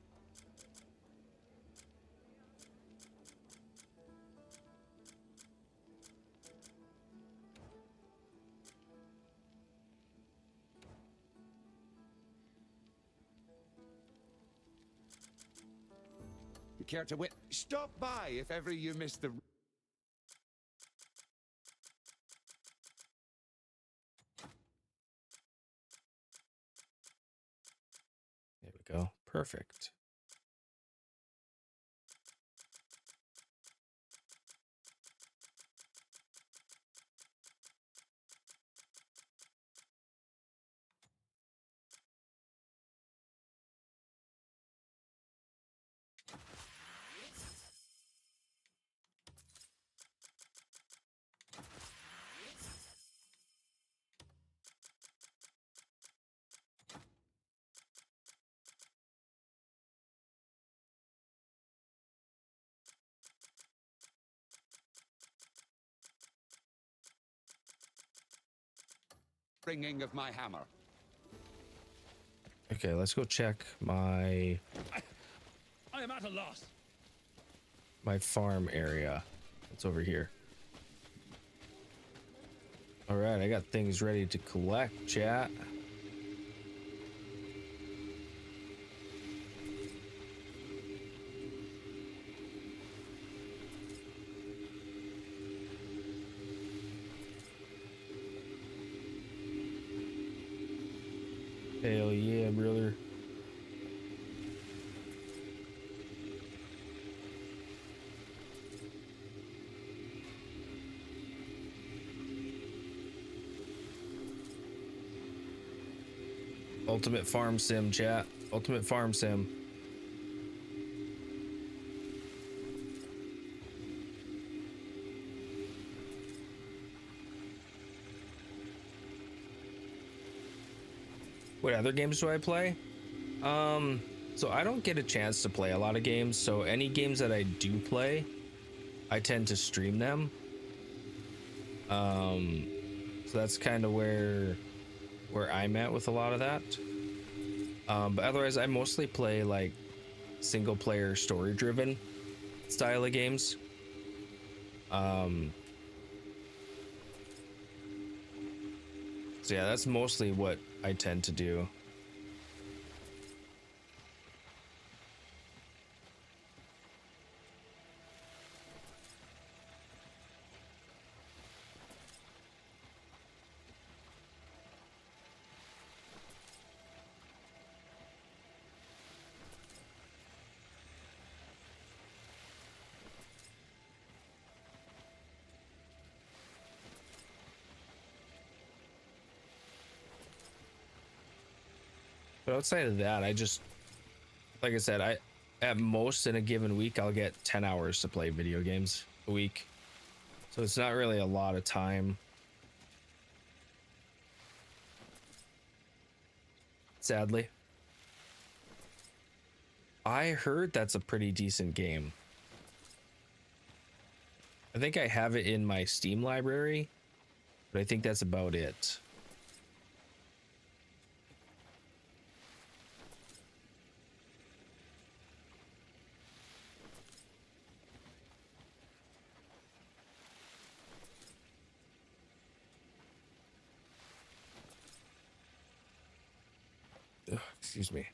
You care to wit? Stop by if ever you miss the... There we go. Perfect. ringing of my hammer. Okay, let's go check my I am at a loss. farm area. It's over here. All right, I got things ready to collect, chat. Hell yeah, brother. Ultimate farm sim, chat. Ultimate farm sim. What other games do I play? So I don't get a chance to play a lot of games, so any games that I do play, I tend to stream them. So that's kind of where I'm at with a lot of that. But otherwise, I mostly play like single player story driven style of games. So yeah, that's mostly what I tend to do. But outside of that, I just, like I said, at most in a given week, I'll get 10 hours to play video games a week. So it's not really a lot of time. Sadly. I heard that's a pretty decent game. I think I have it in my Steam library, but I think that's about it. Ugh, excuse me.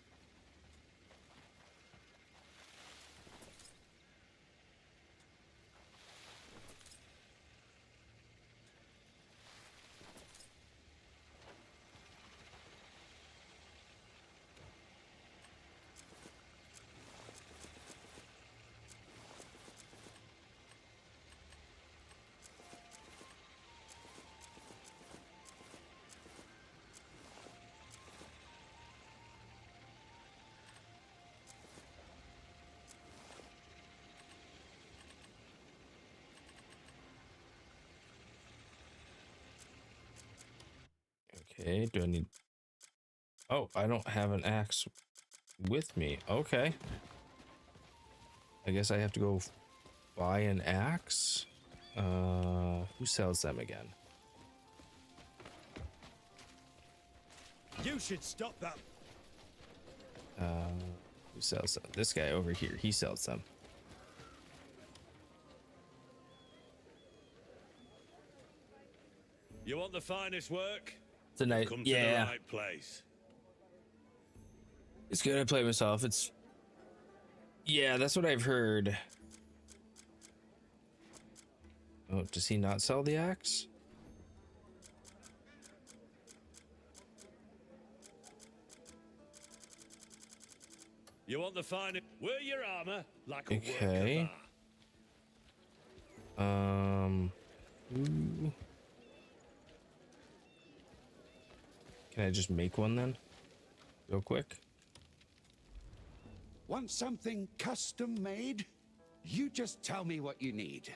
Okay, do I need... Oh, I don't have an axe with me. Okay. I guess I have to go buy an axe. Who sells them again? You should stop that. Who sells them? This guy over here. He sells them. You want the finest work? Tonight, Come to yeah. the right place. It's good I play myself. It's... Yeah, that's what I've heard. Oh, does he not sell the axe? You want the finest? Wear your armor like a Okay. work of art. Ooh. Can I just make one then? Real quick. Want something custom made? You just tell me what you need.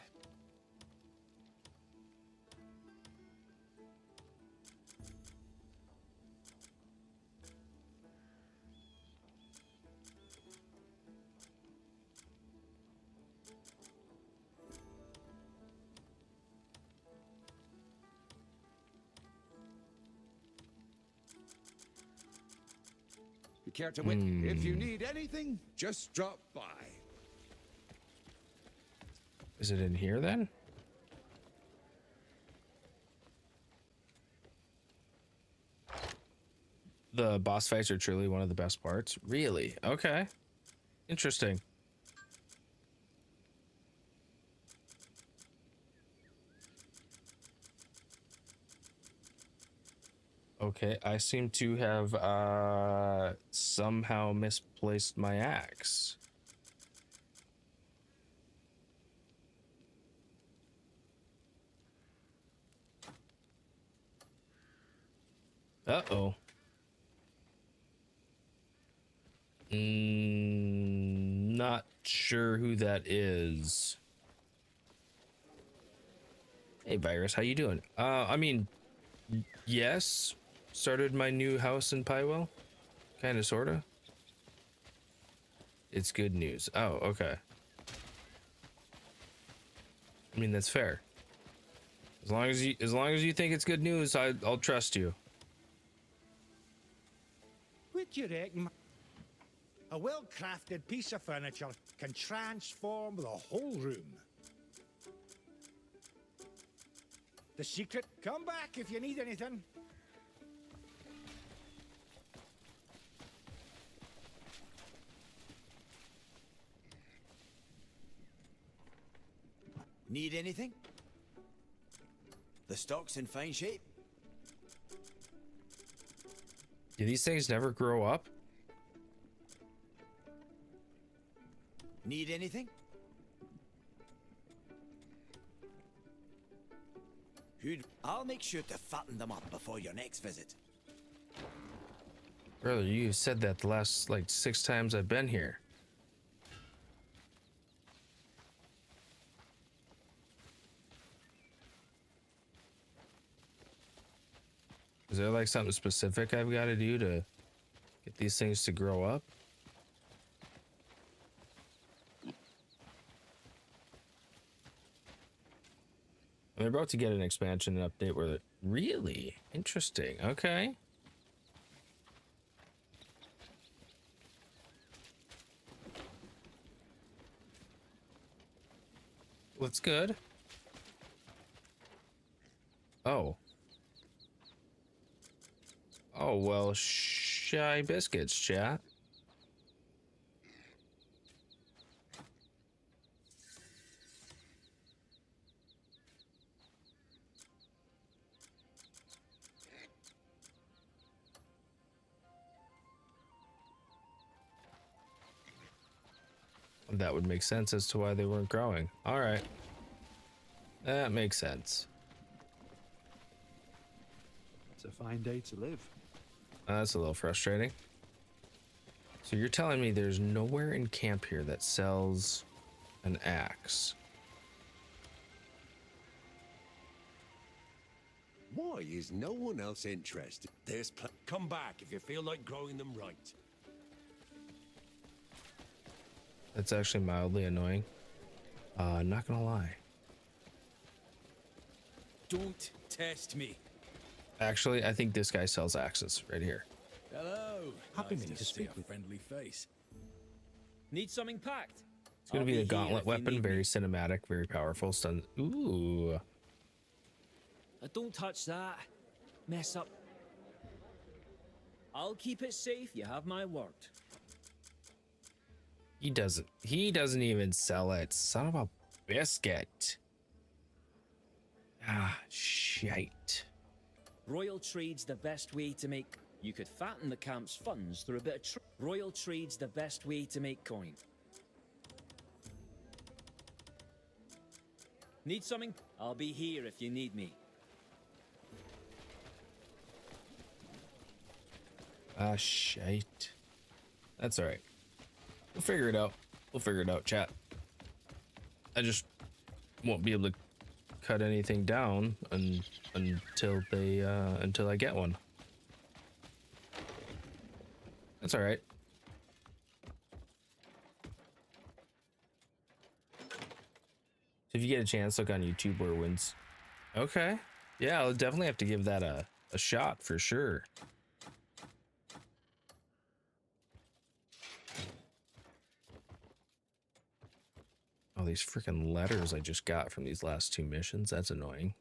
care to wit. If you need anything, just drop by. Is it in here then? The boss fights are truly one of the best parts. Really? Okay. Interesting. Okay, I seem to have somehow misplaced my axe. Uh-oh. Not sure who that is. Hey, Virus, how you doing? I mean, yes. Started my new house in Pywell. Kinda, sorta. It's good news. Oh, okay. I mean, that's fair. As long as you think it's good news, I'll trust you. What do you reckon? A well-crafted piece of furniture can transform the whole room. The secret? Come back if you need anything. Need anything? The stock's in fine shape. Do these things never grow up? Need anything? I'll make sure to fatten them up before your next visit. Brother, you said that the last, like, 6 times I've been here. Is there, like, something specific I've got to do to get these things to grow up? They're about to get an expansion and update where they're really interesting. Okay. That's good. Oh. Oh, well, shy biscuits, chat. That would make sense as to why they weren't growing. All right. That makes sense. It's a fine day to live. That's a little frustrating. So you're telling me there's nowhere in camp here that sells an axe? Why is no one else interested? Come back if you feel like growing them right. That's actually mildly annoying. Not gonna lie. Don't test me. Actually, I think this guy sells axes right here. Hello. Happy Nice to see speak a with. friendly face. Need something packed? It's gonna I'll be a here gauntlet if you weapon, need very me. cinematic, very powerful. Stun. Ooh. Don't touch that. Mess up. I'll keep it safe. You have my word. He doesn't even sell it. Son of a biscuit. Ah, shite. Royal trade's the best way to make. You could fatten the camp's funds through a bit of Royal trade's the best way to make coin. Need something? I'll be here if you need me. Ah, shite. That's all right. We'll figure it out. We'll figure it out, chat. I just won't be able to cut anything down until I get one. That's all right. So if you get a chance, look on YouTube where wins. Okay. Yeah, I'll definitely have to give that a shot for sure. All these freaking letters I just got from these last 2 missions. That's annoying.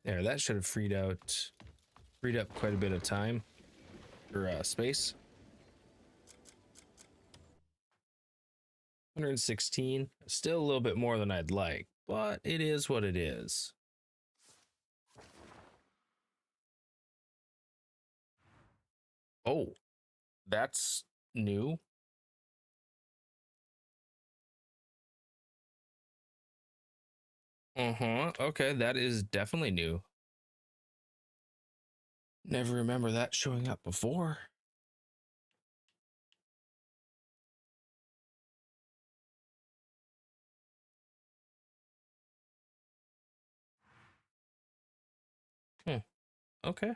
There, that should have freed up quite a bit of time or space. 116, still a little bit more than I'd like, but it is what it is. Oh, that's new. Okay, that is definitely new. Never remember that showing up before. Okay.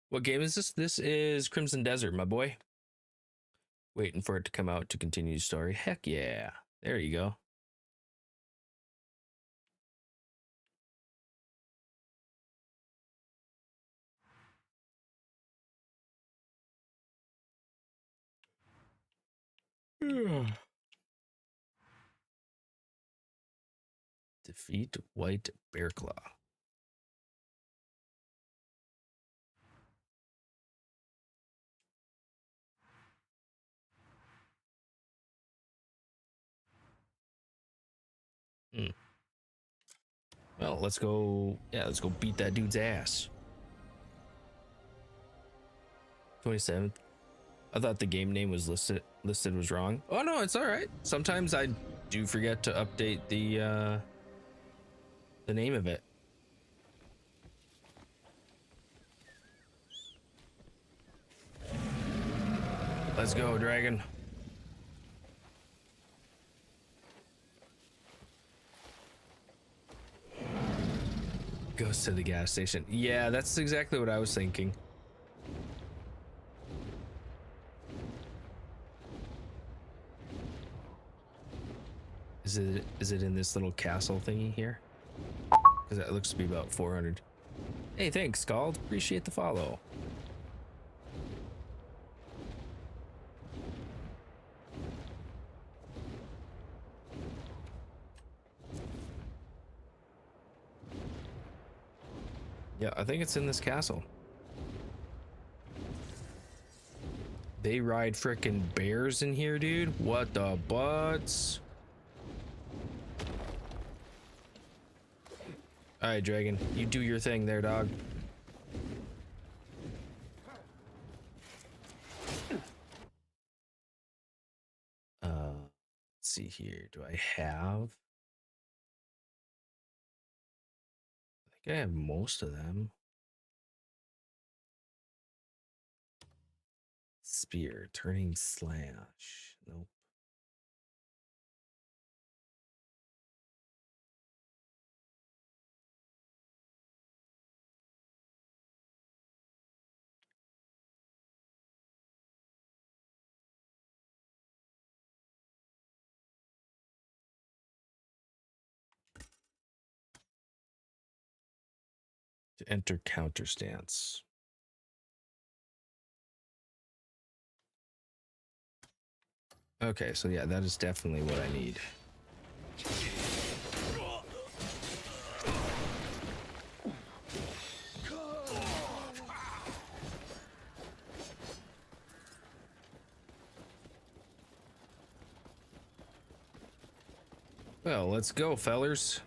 What game is this? This is Crimson Desert, my boy. Waiting for it to come out to continue the story. Heck yeah. There you go. Defeat White Bear Claw. Well, let's go. Yeah, let's go beat that dude's ass. 27th. I thought the game name was listed was wrong. Oh no, it's all right. Sometimes I do forget to update the name of it. Let's go, dragon. Goes to the gas station. Yeah, that's exactly what I was thinking. Is it in this little castle thingy here? Because that looks to be about 400. Hey, thanks, Scald. Appreciate the follow. Yeah, I think it's in this castle. They ride frickin' bears in here, dude. What the butts? All right, dragon, you do your thing there, dog. Let's see here. Do I have? I think I have most of them. Spear, turning slash. Nope. To enter counter stance. Okay, so yeah, that is definitely what I need. Well, let's go, fellers.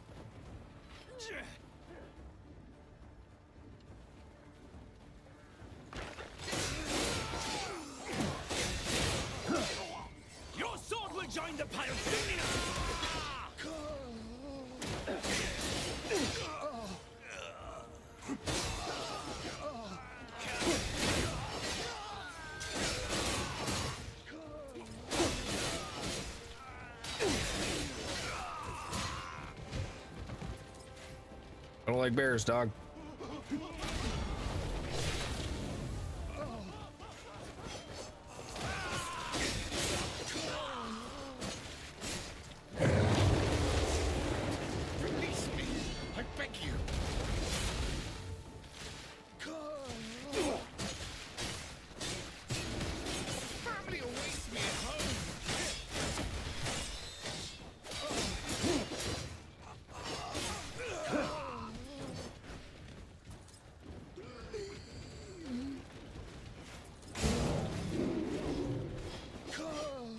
Your sword will join the pile soon enough. I don't like bears, dog. Release me, I beg you. Family awaits me at home.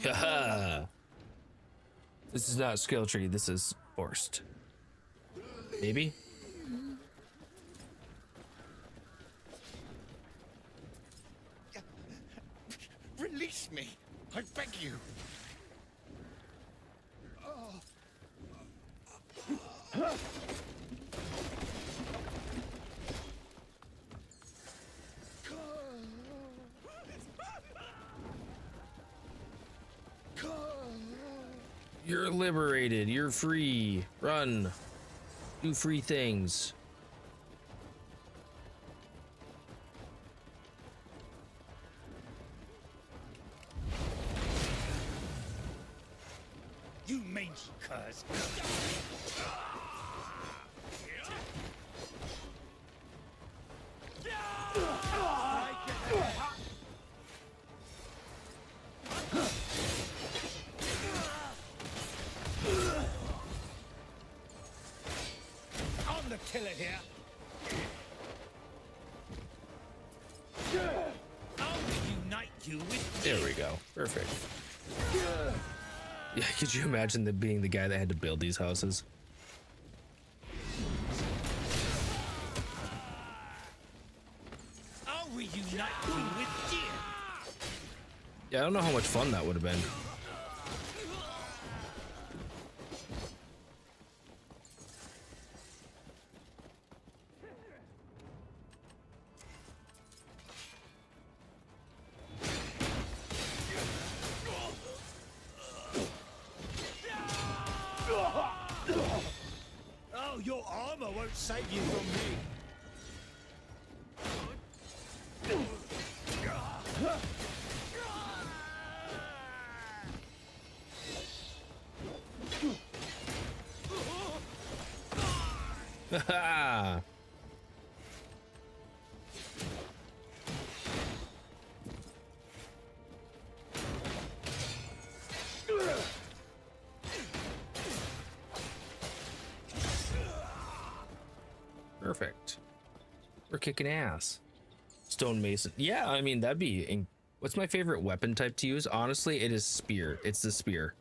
Haha. This is not skill tree, this is forced. Maybe? Release me, I beg you. You're liberated. You're free. Run. Do free things. You mangy curs. I'm the killer here. I'll unite you with There we go. Perfect. Yeah, could you imagine that being the guy that had to build these houses? I'll reunite you with deer. Yeah, I don't know how much fun that would have been. Oh, your armor won't save you from me. Haha. Perfect. We're kicking ass. Stonemason. Yeah, I mean, that'd be... What's my favorite weapon type to use? Honestly, it is spear. It's the spear.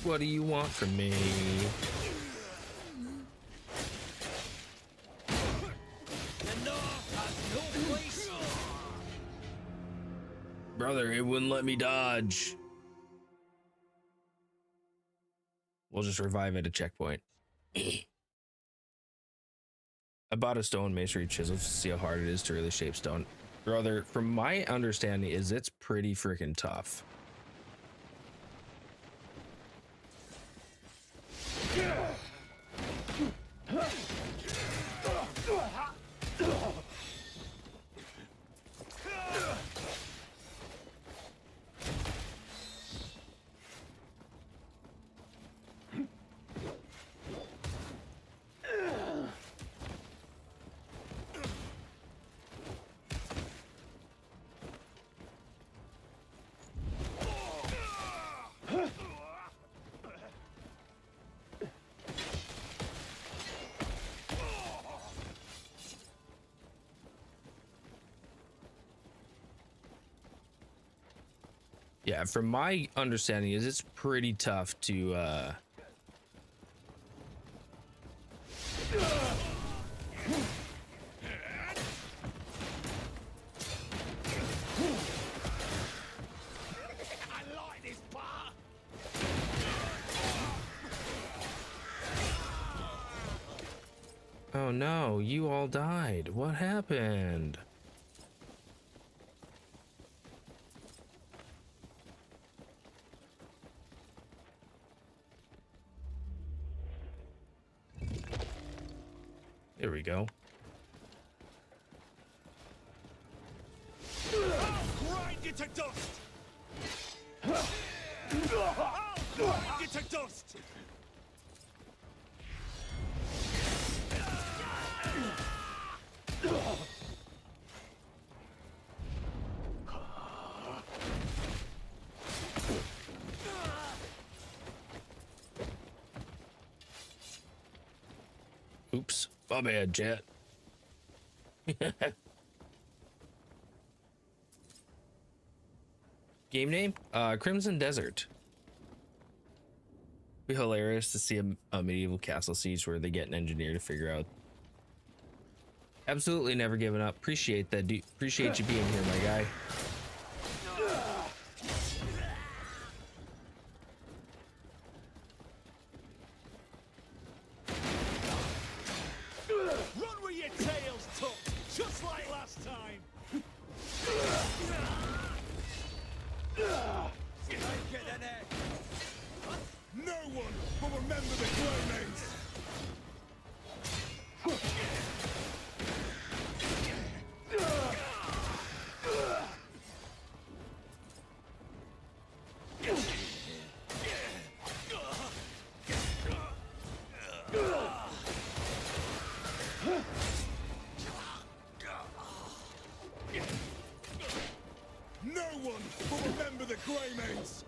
What do you want from me? Brother, it wouldn't let me dodge. We'll just revive at a checkpoint. I bought a stone masonry chisel to see how hard it is to really shape stone. Brother, from my understanding is it's pretty freaking tough. Yeah, from my understanding is it's pretty tough to Oh no, you all died. What happened? There we go. Grind you to dust! Grind you to dust! Oops, my bad, chat. Game name? Crimson Desert. Be hilarious to see a medieval castle siege where they get an engineer to figure out. Absolutely never giving up. Appreciate that, dude. Appreciate you being here, my guy. Run with your tails tucked, just like last time! No one will remember the Greymanes! No one will remember the Greymanes!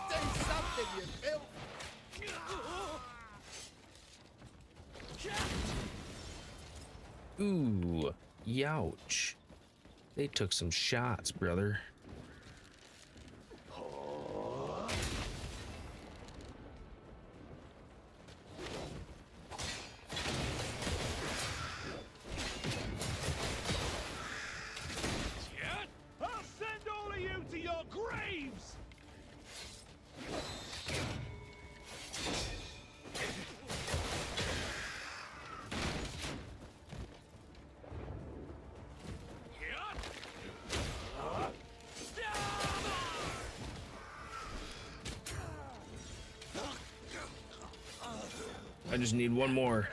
Do something, you filth! Ooh, youch. They took some shots, brother. I'll send all of you to your graves! I just need one more.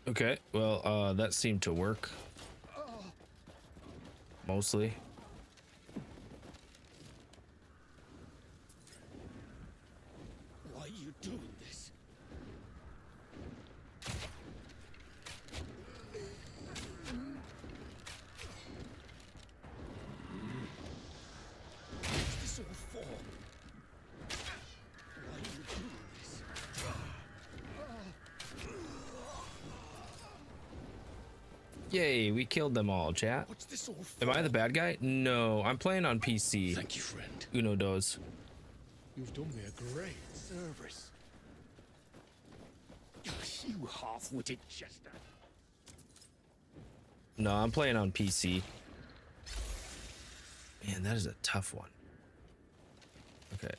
Okay, well, that seemed to work. Mostly. Why are you doing this? What's this all for? Why are you doing this? Yay, we killed them all, chat. What's this all for? Am I the bad guy? No, I'm playing on PC. Thank you, friend. Uno dos. You've done me a great service. You half-witted Chester. No, I'm playing on PC. Man, that is a tough one. Okay,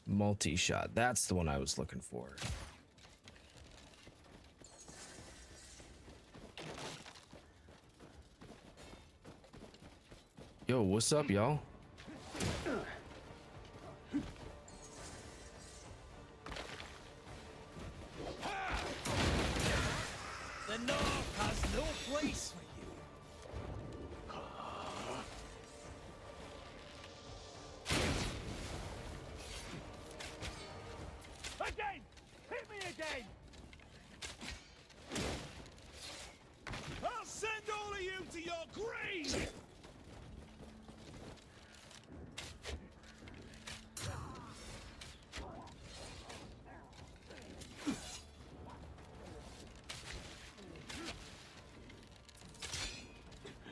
multi-shot. That's the one I was looking for. Yo, what's up, y'all?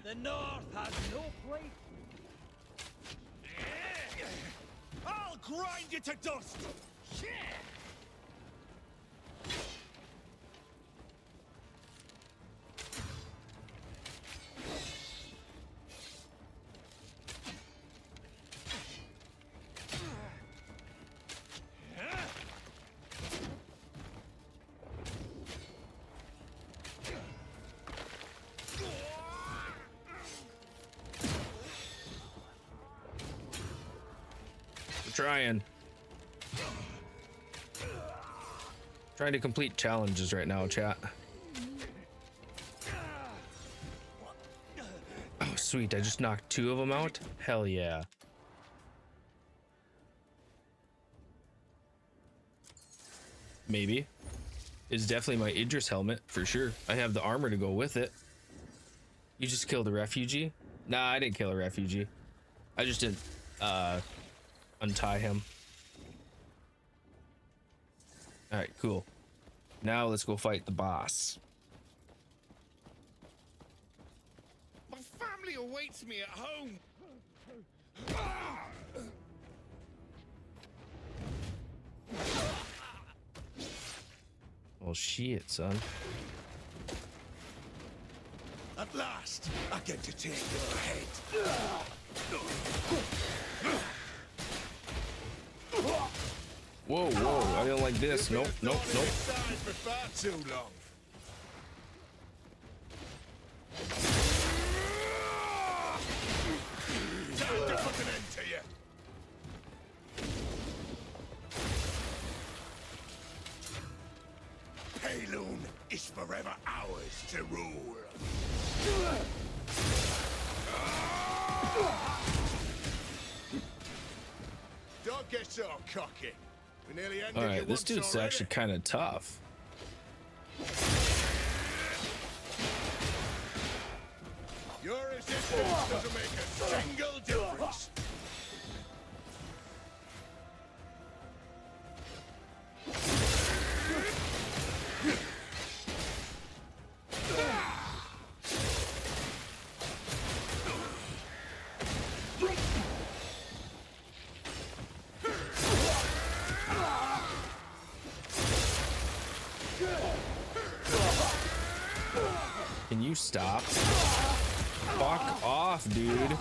The North has no place. I'll grind you to dust! Shit! Trying to complete challenges right now, chat. Oh sweet, I just knocked 2 of them out. Hell yeah. Maybe it's definitely my Idris helmet for sure. I have the armor to go with it. You just killed a refugee? Nah, I didn't kill a refugee. I just didn't untie him. All right, cool. Now let's go fight the boss. My family awaits me at home. Well, shit, son. At last, I get to take your head. Whoa, whoa! I don't like this. Nope, nope, nope. For far too long. Time to put an end to you. Payloon is forever ours to rule. Don't get so cocky. We nearly ended All right, your this once dude's already. actually kind of tough. Your resistance doesn't make a single difference. Can you stop? Fuck off, dude.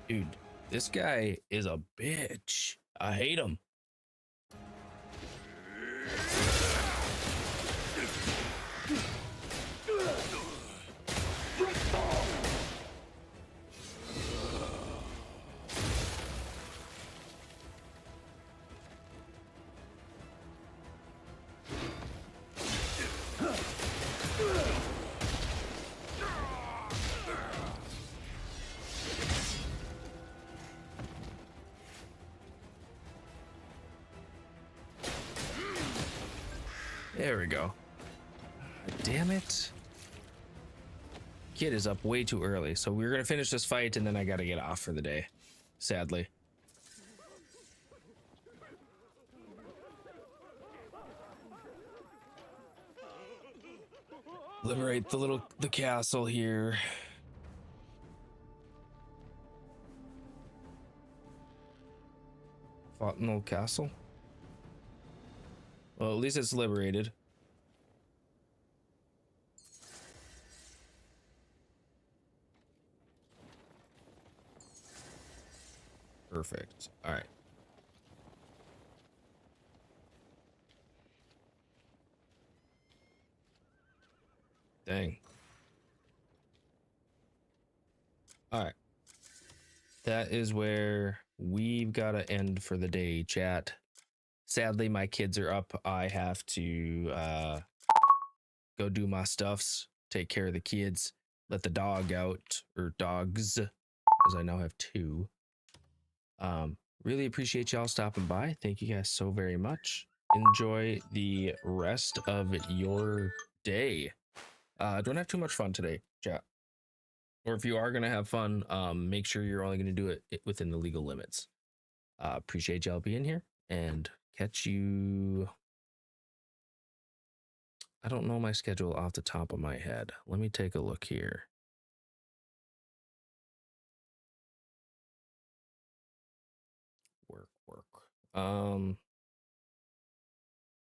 Dude, this guy is a bitch. I hate him. There we go. Damn it. Kid is up way too early, so we're gonna finish this fight and then I gotta get off for the day, sadly. Liberate the castle here. Fontenal Castle. Well, at least it's liberated. Perfect. All right. Dang. All right. That is where we've got to end for the day, chat. Sadly, my kids are up. I have to go do my stuffs, take care of the kids, let the dog out, or dogs, as I now have 2. Really appreciate y'all stopping by. Thank you guys so very much. enjoy the rest of your day. Don't have too much fun today, chat. Or if you are gonna have fun, make sure you're only gonna do it within the legal limits. Appreciate y'all being here, and catch you. I don't know my schedule off the top of my head. Let me take a look here. Work.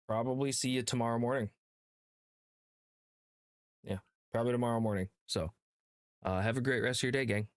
Probably see you tomorrow morning. Yeah, probably tomorrow morning. So, have a great rest of your day, gang.